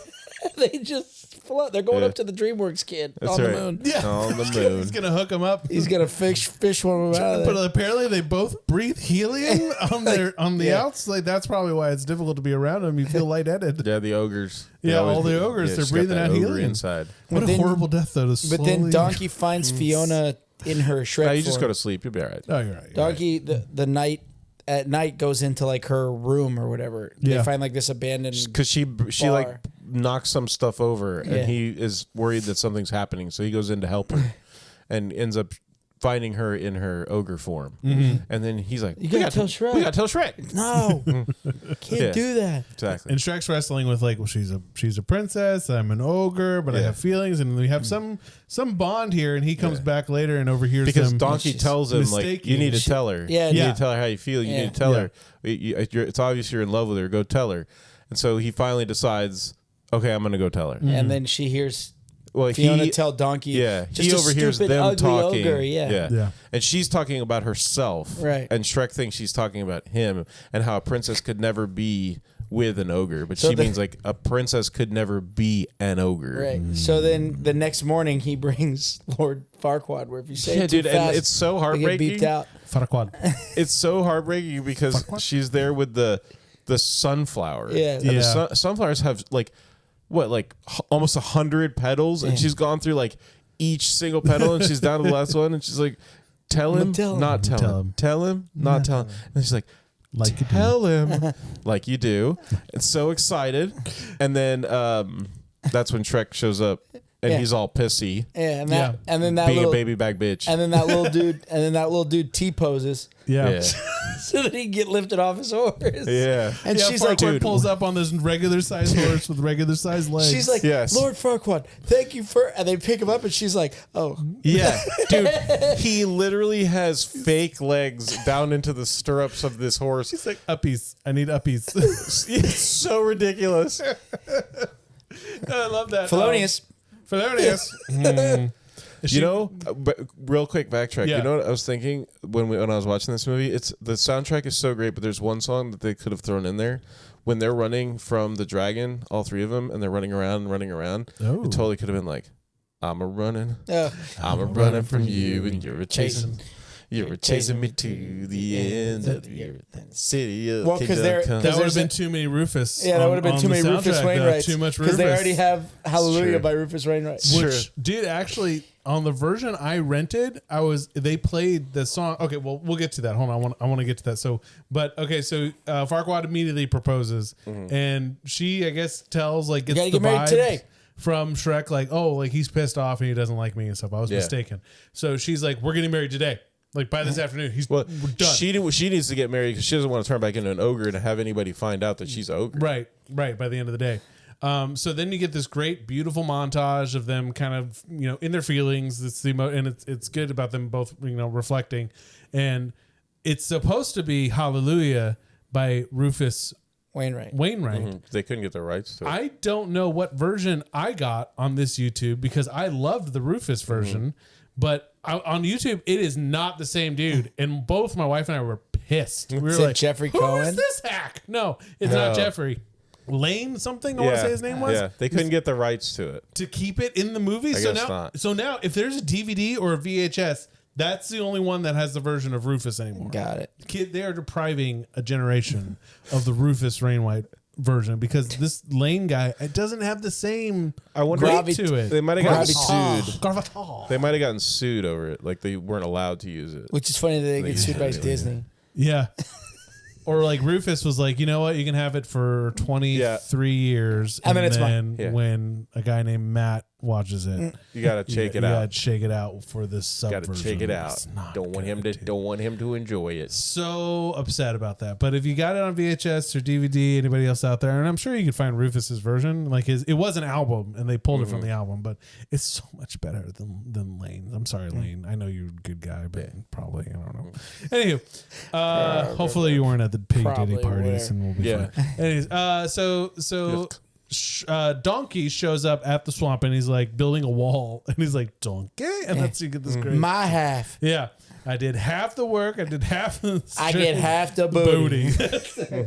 They just float. They're going up to the DreamWorks kid on the moon. Yeah, on the moon. He's gonna hook him up. He's gonna fish one of them out of there. But apparently they both breathe helium on the outs. Like that's probably why it's difficult to be around them. You feel lightheaded. Yeah, the ogres. Yeah, all the ogres. They're breathing out helium inside. What a horrible death, though. But then Donkey finds Fiona in her Shrek form. You just go to sleep. You'll be all right. Oh, you're right. Donkey, the night at night goes into like her room or whatever. They find like this abandoned because she like knocks some stuff over, and he is worried that something's happening, so he goes in to help her, and ends up finding her in her ogre form. And then he's like, "You gotta tell Shrek. We gotta tell Shrek. No, can't do that." Exactly. And Shrek's wrestling with like, well, she's a princess. I'm an ogre, but I have feelings, and we have some bond here. And he comes back later and overhears because them. Donkey tells him like, you need to tell her. Yeah, you need to tell her how you feel. You need to tell her. It's obvious you're in love with her. Go tell her. And so he finally decides, okay, I'm gonna go tell her. And then she hears Well, Fiona tell Donkey. Yeah, just he a overhears stupid, them ugly talking. Ogre, yeah. And she's talking about herself. Right. And Shrek thinks she's talking about him and how a princess could never be with an ogre, but So she means like a princess could never be an ogre. Right. So then the next morning he brings Lord Farquaad, where if you say it too fast, and it's so they get heartbreaking. beeped out. Farquaad. It's so heartbreaking because she's there with the sunflower. Yeah. And the sunflowers have like almost 100 petals, and she's gone through like each single petal, and she's down to the last one, and she's like, tell him, not tell him, tell him, not tell him. And she's like tell him like you do. It's so excited. And then that's when Shrek shows up, and he's all pissy. Yeah, and then that being little, a baby back bitch. And then that little dude T-poses. Yeah. So that he can get lifted off his horse. Yeah. And she's Farquaad like, dude, pulls up on this regular sized horse with regular sized legs. she's like, Yes. Lord Farquaad, thank you for, and they pick him up, and she's like, oh. Yeah, dude, he literally has fake legs down into the stirrups of this horse. She's like, uppies. I need uppies. It's so ridiculous. I love that. Felonious. You know, but real quick backtrack. Yeah. You know what I was thinking when I was watching this movie? It's the soundtrack is so great, but there's one song that they could have thrown in there when they're running from the dragon, all three of them, and they're running around. Oh. It totally could have been like, I'm a running Oh. from you, and you're a chasing. You were chasing me to the ends of the earth and city of Well, 'cause they're- Kingdom Come. That would have there's been too many Rufus. Yeah, that would have been on too the many Rufus soundtrack. Wainwrights. Too much Rufus. Because they already have Hallelujah true. by Rufus Wainwright. Which, dude, actually, on the version I rented, they played the song. Okay, well, we'll get to that. Hold on, I want to get to that. So Farquaad immediately proposes, and she, I guess, tells like gets gotta the get married vibe today. from Shrek, like, oh, like he's pissed off and he doesn't like me and stuff. I was mistaken. So she's like, we're getting married today. Like by this afternoon, we're done. She needs to get married because she doesn't want to turn back into an ogre and have anybody find out that she's an ogre. Right. By the end of the day. So then you get this great, beautiful montage of them kind of, in their feelings. It's it's good about them both, reflecting. And it's supposed to be Hallelujah by Rufus Wainwright. They couldn't get the rights to it. I don't know what version I got on this YouTube because I loved the Rufus version, but on YouTube it is not the same dude. And both my wife and I were pissed. We were Is it like, Jeffrey Who Cohen? is this hack? No, it's not Jeffrey. Lane something, I want to say his name was. Yeah, they couldn't get the rights to it. To keep it in the movie. So now if there's a DVD or a VHS, that's the only one that has the version of Rufus anymore. Got it. They are depriving a generation of the Rufus Wainwright version because this Lane guy, it doesn't have the same weight to it. They might have gotten sued. Gravitas. They might have gotten sued over it. Like they weren't allowed to use it. Which is funny that they get sued by Disney. Yeah. Or like Rufus was like, you know what? You can have it for 23 years. And then it's mine. When a guy named Matt watches it, You gotta shake it out. You gotta shake it out for this sub Gotta version. shake it out. It's not Don't want him to enjoy it. So upset about that. But if you got it on VHS or DVD, anybody else out there, and I'm sure you could find Rufus's version. Like it was an album, and they pulled it from the album, but it's so much better than Lane's. I'm sorry, Lane. I know you're a good guy, but probably I don't know. Anywho, hopefully you weren't at the pig Probably ditty parties, were. and we'll be fine. Anyways, so Donkey shows up at the swamp and he's like building a wall and he's like Donkey, and that's you get this great. My half. Yeah, I did half the work. I did half the. I get half the booty.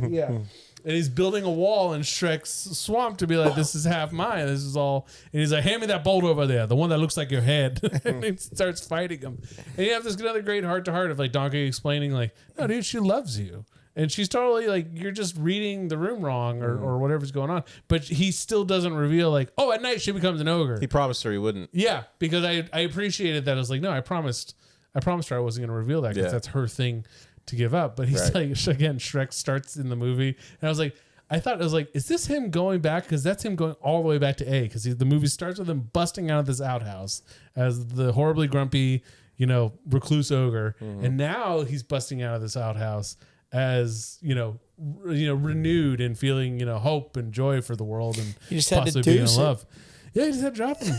Yeah, and he's building a wall in Shrek's swamp to be like, this is half mine. This is all. And he's like, hand me that boulder over there, the one that looks like your head. And he starts fighting him. And you have this another great heart to heart of like Donkey explaining like, no, dude, she loves you. And she's totally like, you're just reading the room wrong or whatever's going on. But he still doesn't reveal like, oh, at night she becomes an ogre. He promised her he wouldn't. Yeah, because I appreciated that. I was like, no, I promised her I wasn't going to reveal that because that's her thing to give up. But he's like, again, Shrek starts in the movie. And I was like, is this him going back? Because that's him going all the way back to A. Because the movie starts with him busting out of this outhouse as the horribly grumpy, recluse ogre. And now he's busting out of this outhouse as renewed and feeling hope and joy for the world and You just had to possibly do being in some- love. Yeah, you just had to drop them.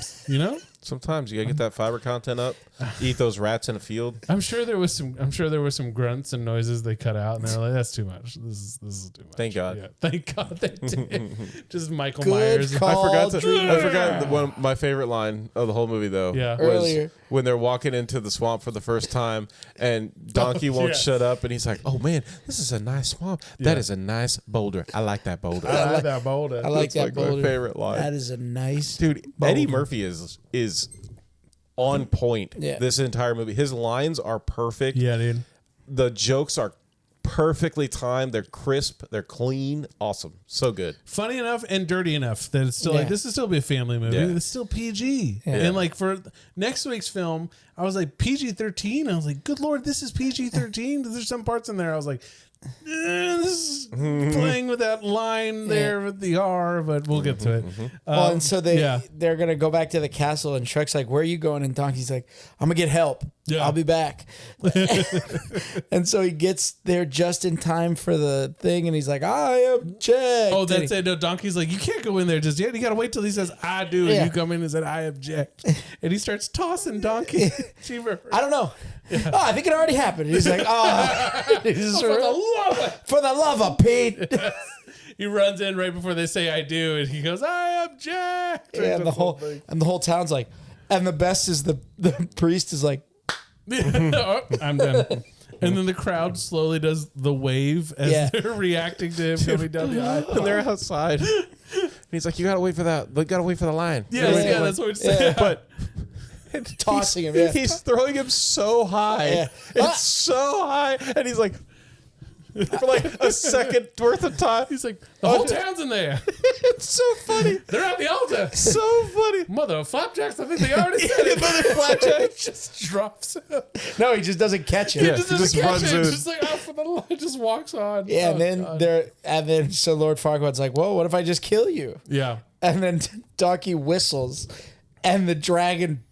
Sometimes you gotta get that fiber content up. Eat those rats in a field. I'm sure there was some grunts and noises they cut out, and they were like, "That's too much. This is too much." Thank God. Yeah, thank God they did. Just Michael Good Myers. call. I forgot one of my favorite line of the whole movie though. Yeah. was Earlier. when they're walking into the swamp for the first time, and Donkey won't yes. shut up, and he's like, "Oh man, this is a nice swamp. That is a nice boulder. I like that boulder." I like that boulder. I like That's that my boulder. favorite line. That is a nice Dude, boulder. Eddie Murphy is on point. Yeah. This entire movie, his lines are perfect. Yeah, dude. The jokes are perfectly timed. They're crisp. They're clean. Awesome. So good. Funny enough and dirty enough that it's still like, this will still be a family movie. Yeah. It's still PG. Yeah. And like for next week's film, I was like PG-13. I was like, good Lord, this is PG-13. There's some parts in there. I was like, this is playing with that line there with the R, but we'll get to it. Well, and so they're gonna go back to the castle, and Shrek's like, "Where are you going?" And Donkey's like, "I'm gonna get help. Yeah. I'll be back." And so he gets there just in time for the thing, and he's like, "I object." Oh, that's it. No, Donkey's like, you can't go in there just yet. You got to wait till he says, I do. And Yeah. you come in and said, I object. And he starts tossing Donkey. Cheever. I don't know. Oh, I think it already happened. He's like, "Oh, for the love of Pete." He runs in right before they say I do. And he goes, I object. Yeah, and the whole town's like, and the best is the priest is like, Oh, I'm done. And then the crowd slowly does the wave as they're reacting to him coming down the aisle. And they're outside. And he's like, "You gotta wait for that. We gotta wait for the line." Yeah, that's what we say. But tossing him. Yeah. He's throwing him so high. Yeah. It's so high. And he's like, for like a second worth of time. He's like, the whole town's in there. It's so funny. They're at the altar. So funny. Mother of flapjacks, I think they already said it. Mother flapjack. Just drops him. No, he just doesn't catch it. Yeah. Just he doesn't just catch runs it. in. Just like out for the line, just walks on. Yeah, Oh, God. and then so Lord Farquaad's like, "Whoa, what if I just kill you?" Yeah. And then Donkey whistles, and the dragon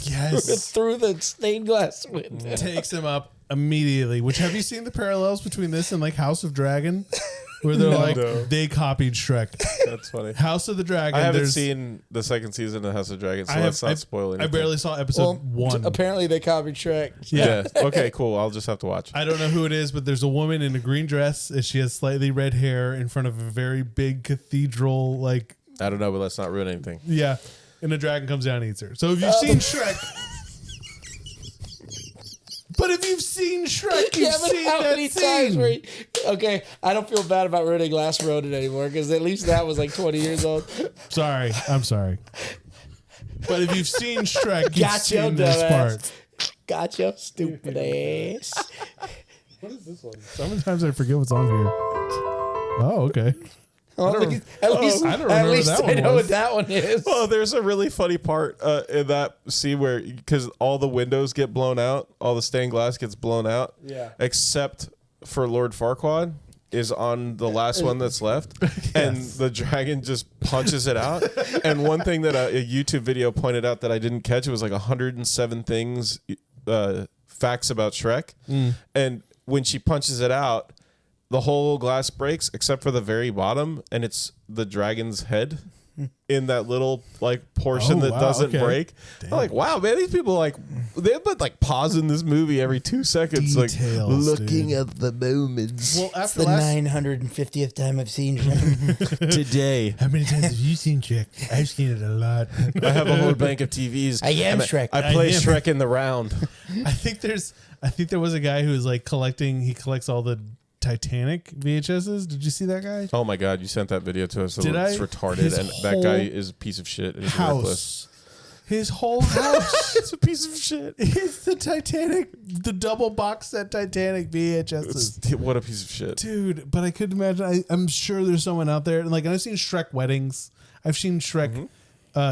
Yes. through the stained glass window. Takes him up immediately. Which, have you seen the parallels between this and like House of Dragon? Where they're they copied Shrek. That's funny. House of the Dragon. I haven't seen the second season of House of Dragons, so let's not spoil anything. I barely saw episode 1. Apparently, they copied Shrek. Yeah. Okay, cool. I'll just have to watch. I don't know who it is, but there's a woman in a green dress and she has slightly red hair in front of a very big cathedral, like, I don't know, but let's not ruin anything. yeah. And a dragon comes down and eats her. So if you've seen Shrek. But if you've seen Shrek, you've But seen how many that times scene. were you, okay, I don't feel bad about ruining Last Ronin anymore because at least that was like 20 years old. Sorry. I'm sorry. But if you've seen Shrek, you've Gotcha, seen this dumbass. part. Gotcha, stupid ass. What is this one? Sometimes I forget what's on here. Oh, okay. At least I don't remember that I one know was. what that one is. Oh, there's a really funny part in that scene where, because all the windows get blown out, all the stained glass gets blown out, Yeah. except for Lord Farquaad is on the last one that's left, and the dragon just punches it out. And one thing that a YouTube video pointed out that I didn't catch, it was like 107 things, facts about Shrek, and when she punches it out, the whole glass breaks except for the very bottom, and it's the dragon's head in that little like portion that doesn't break. I'm like, wow, man, these people they've been like pausing this movie every 2 seconds, Details, like looking dude. at the moments. Well, It's after the last 950th time I've seen Shrek. Today, How many times have you seen Shrek? I've seen it a lot. I have a whole bank of TVs. I am and Shrek. I play I am. Shrek in the round. I think there was a guy who was like he collects all the Titanic VHSs. Did you see that guy? Oh my god, you sent that video to us. Did It's I? retarded, His and that guy whole is a piece of shit. And he's worthless. House. His whole house. It's a piece of shit. It's the Titanic, the double box set Titanic VHSs. What a piece of shit. Dude, but I could imagine. I'm sure there's someone out there. And I've seen Shrek weddings. I've seen Shrek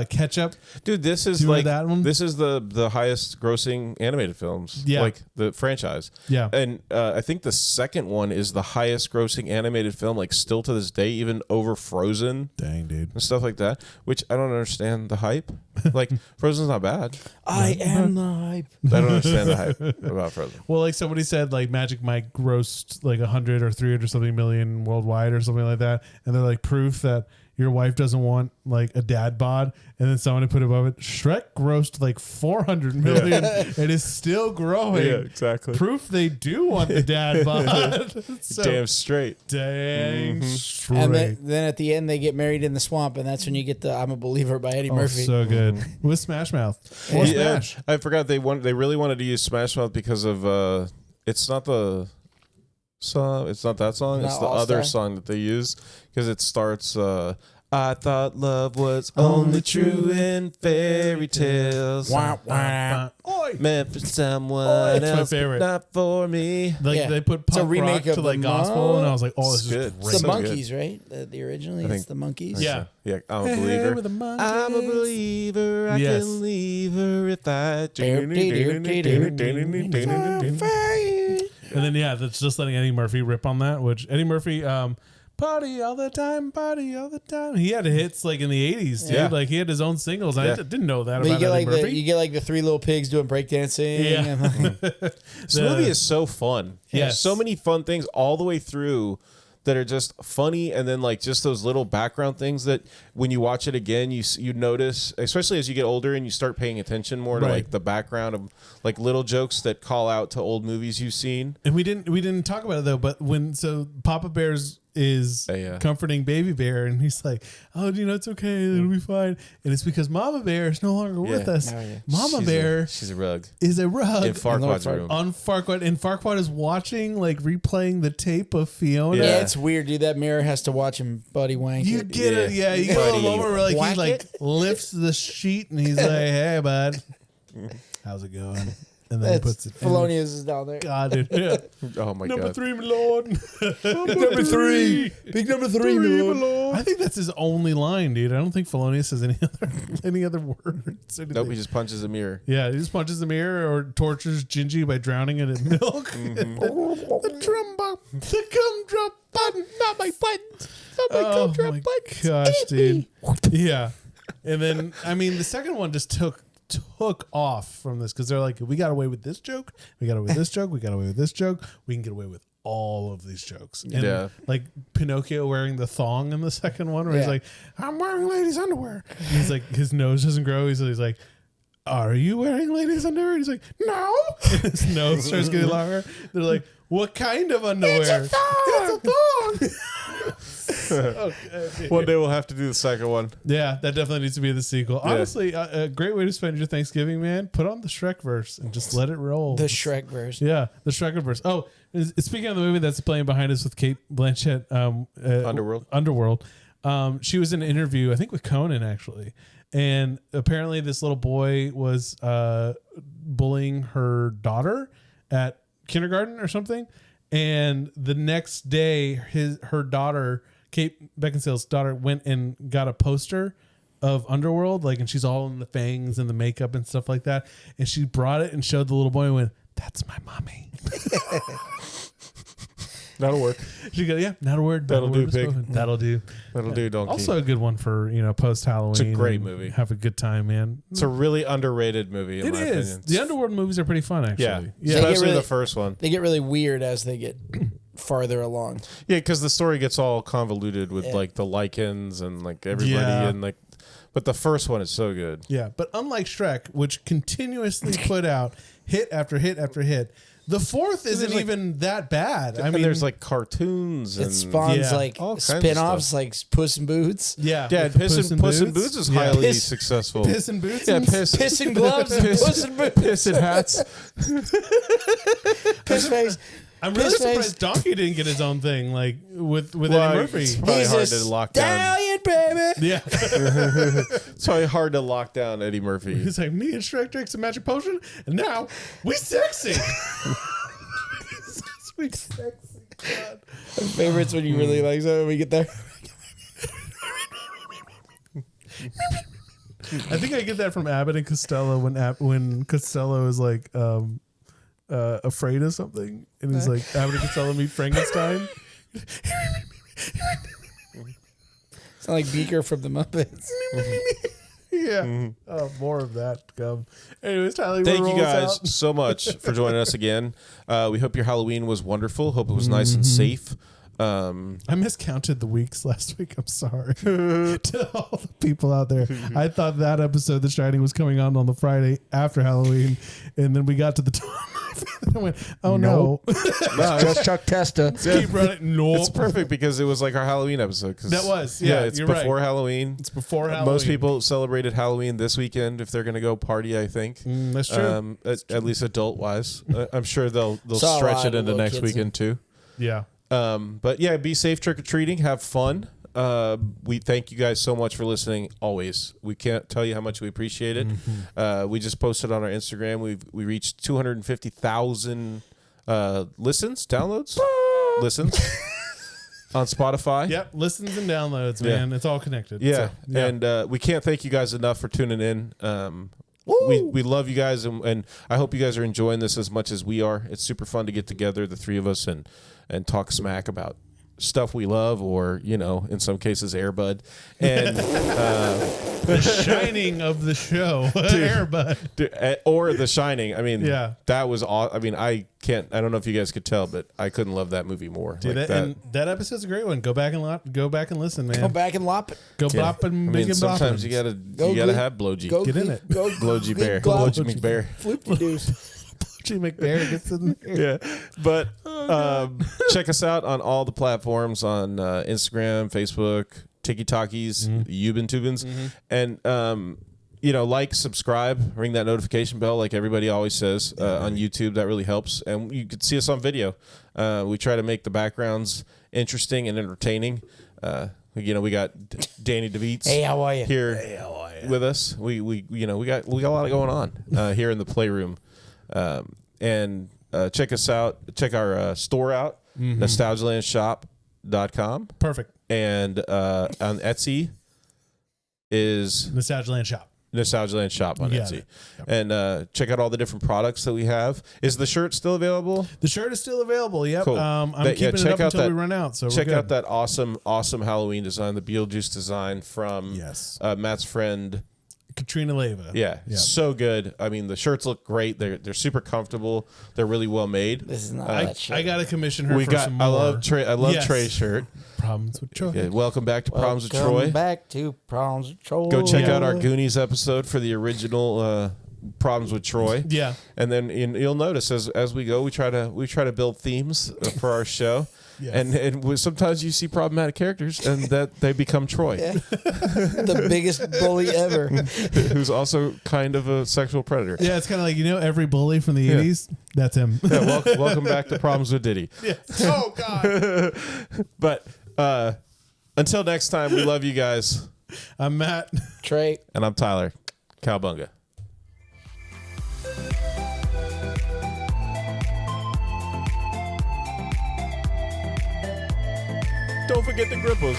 ketchup. Dude, this is Do you like remember that one? this is the highest grossing animated films. Yeah. Like the franchise. Yeah. And I think the second one is the highest grossing animated film, like still to this day, even over Frozen Dang, dude. and stuff like that. Which I don't understand the hype. Like Frozen's not bad. I am the hype. I don't understand the hype about Frozen. Well, like somebody said, like Magic Mike grossed like 100 or 300 something million worldwide or something like that, and they're like proof that your wife doesn't want like a dad bod, and then someone put above it, Shrek grossed like 400 million and is still growing. Yeah, exactly. Proof they do want the dad bod. So, Damn straight. dang straight. And then at the end, they get married in the swamp, and that's when you get the "I'm a Believer" by Eddie Oh, Murphy. so good with Smash Mouth. Or Yeah, Smash. I forgot they really wanted to use Smash Mouth because of it's not the song, it's not that song, Not it's the All other Star? song that they use because it starts I thought love was only true in fairy tales. Wah, wah. Oi. Meant for someone That's my else, favorite. but not for me. Like Yeah. they put It's a punk remake rock of to like the gospel, and I was like, "Oh, this It's is good. great." It's the So good. Monkeys, right? The originally, I it's the Monkeys. Yeah. Yeah, I'm a Hey, believer. with the monkeys. I'm a believer. I Yes. can leave her if I. And then that's just letting Eddie Murphy rip on that, which Eddie Murphy, party all the time, party all the time. He had hits like in the 80s, dude. Yeah. Like he had his own singles. I Yeah. didn't know that But you about get Eddie like Murphy. you get like the three little pigs doing breakdancing. Yeah. and This movie is so fun. Yes. So many fun things all the way through that are just funny, and then like just those little background things that when you watch it again, you notice, especially as you get older and you start paying attention more to Right. like the background of like little jokes that call out to old movies you've seen. And we didn't talk about it though, but Papa Bear's is Yeah. comforting baby bear, and he's like, "Oh, it's okay, it'll be fine." And it's because Mama Bear is no longer with us. Oh, yeah. Mama Bear She's a rug. is a rug In Farquaad's Farquaad. room. on Farquaad, and Farquaad is watching, like, replaying the tape of Fiona. Yeah, Yeah. it's weird, dude. That mirror has to watch him buddy wank You it. get it, yeah. You get a Buddy, moment where like he whack like it. lifts the sheet and he's like, "Hey, bud, how's it going?" And then he puts it. Felonious is down there. God, dude. Yeah. Oh my Number god. 3, my lord. Number 3. Big number 3, Three, my my lord. I think that's his only line, dude. I don't think Felonious has any other words. or Nope, anything. he just punches a mirror. Yeah, he just punches the mirror or tortures Gingy by drowning it in milk. The drum button, the gumdrop button, not my button, not my gumdrop button. Gosh, dude. Yeah, and then I mean the second one just took off from this because they're like, we got away with this joke, we got away with this joke, we got away with this joke, we can get away with all of these jokes. And Yeah. like Pinocchio wearing the thong in the second one where he's Yeah. like, I'm wearing ladies' underwear. And he's like, his nose doesn't grow. He's like, are you wearing ladies' underwear? And he's like, no. And his nose starts getting longer. They're like, what kind of underwear? It's a thong. Okay. One day we'll have to do the second one. Yeah, that definitely needs to be the sequel. Honestly, a great way to spend your Thanksgiving, man. Put on the Shrek verse and just let it roll. The Shrek verse. Yeah, the Shrek verse. Oh, speaking of the movie that's playing behind us with Kate Blanchett, Underworld. She was in an interview, I think with Conan actually, and apparently this little boy was bullying her daughter at kindergarten or something, and the next day her daughter, Kate Beckinsale's daughter, went and got a poster of Underworld, like, and she's all in the fangs and the makeup and stuff like that, and she brought it and showed the little boy and went, "That's my mommy." That'll work. She goes, "Yeah, not a word. That'll not a do, word pig. spoken. That'll do." That'll do, donkey. Also a good one for post Halloween. It's a great movie. Have a good time, man. It's a really underrated movie in It my is. opinion. The Underworld movies are pretty fun, actually. Yeah, Yeah. especially really- the first one. They get really weird as they get farther along. Yeah, because the story gets all convoluted with Yeah. like the lichens and like everybody Yeah. and like, but the first one is so good. Yeah, but unlike Shrek, which continuously put out hit after hit after hit, the fourth isn't like- even that bad. I and mean, there's like cartoons and It spawns Yeah. like all kinds of spin-offs stuff. like Puss in Boots. yeah, yeah, with Puss in Boots is Yeah. highly Piss- successful. Piss in Boots. Yeah, and- piss in gloves and Puss in Boots. piss in hats. Piss face. I'm really Piss face. surprised Donkey didn't get his own thing, like with Well, Eddie Murphy. it's probably He's hard a to lock down. stallion, baby. Yeah, It's probably hard to lock down Eddie Murphy. he's like, me and Shrek drank some magic potion, and now we sexy. We sexy. God. My favorite's when you really like so when we get there. I think I get that from Abbott and Costello when Costello is like afraid of something, and he's like, Abbott and Costello meet Frankenstein. It's not like Beaker from the Muppets. Yeah. Oh, more of that to come. Anyways, Tyler, Thank you roll us guys out. so much for joining us again. We hope your Halloween was wonderful. Hope it was nice and safe. I miscounted the weeks last week. I'm sorry to all the people out there. I thought that episode, The Shining, was coming on the Friday after Halloween, and then we got to the time. And I went, oh no! Just Chuck Testa. Keep running. No, It's perfect because it was like our Halloween episode. 'Cause- That was, yeah, It's you're before right. Halloween. It's before Halloween. Most people celebrated Halloween this weekend if they're going to go party. I think. That's true. At least adult wise, I'm sure they'll Saw a stretch lot it of into little next kids weekend too. Yeah. But yeah, be safe trick or treating. Have fun. We thank you guys so much for listening. Always, we can't tell you how much we appreciate it. We just posted on our Instagram. We reached 250,000 downloads, listens on Spotify. Yep. Listens and downloads, man. It's all connected. Yeah, So, and we can't thank you guys enough for tuning in. We love you guys, and I hope you guys are enjoying this as much as we are. It's super fun to get together, the three of us, and talk smack about stuff we love, or in some cases, Air Bud, and The Shining of the show, Air Bud. or The Shining. I mean, Yeah. that was all. I mean, I don't know if you guys could tell, but I couldn't love that movie more. Dude, Like and that episode's a great one. Go back and listen, man. Go back and lop it. Go yeah. bop and I big mean, and sometimes boppin'. you gotta Go have blowgy. Go Get in Glee- it. Go Blowgy bear. Glop. Blowgy McBear. Flip the deuce. Archie McNair gets in there. Yeah, but check us out on all the platforms on Instagram, Facebook, TikTokies, Yubin Tubins, and like, subscribe, ring that notification bell, like everybody always says on YouTube. That really helps, and you can see us on video. We try to make the backgrounds interesting and entertaining. We got Danny DeViets. Hey, how are you? Here with us. We got a lot going on here in the playroom. And check us out. Check our store out, nostalgialandshop.com. Perfect. And on Etsy is Nostalgialand Shop. Nostalgialand Shop on Etsy. Yep. And check out all the different products that we have. Is the shirt still available? The shirt is still available. Yep. Cool. I'm keeping it up until we run out. So check we're good. out that awesome Halloween design, the Beetlejuice design from Matt's friend Katrina Leva. Yeah, so good. I mean, the shirts look great. They're super comfortable. They're really well made. This is not that shirt. I got to commission her for some more. I love Trey's shirt. Problems with Troy. Yeah, welcome back to Problems with Troy. Welcome back to Problems with Troy. Go check out our Goonies episode for the original Problems with Troy. Yeah, and then you'll notice as we go, we try to build themes for our show. Yes. And sometimes you see problematic characters, and that they become Troy, the biggest bully ever, who's also kind of a sexual predator. Yeah, it's kind of like every bully from the '80s. That's him. Yeah, welcome back to Problems with Diddy. Yeah. Oh God. But until next time, we love you guys. I'm Matt, Trey, and I'm Tyler. Cowbunga. Don't forget the grippers.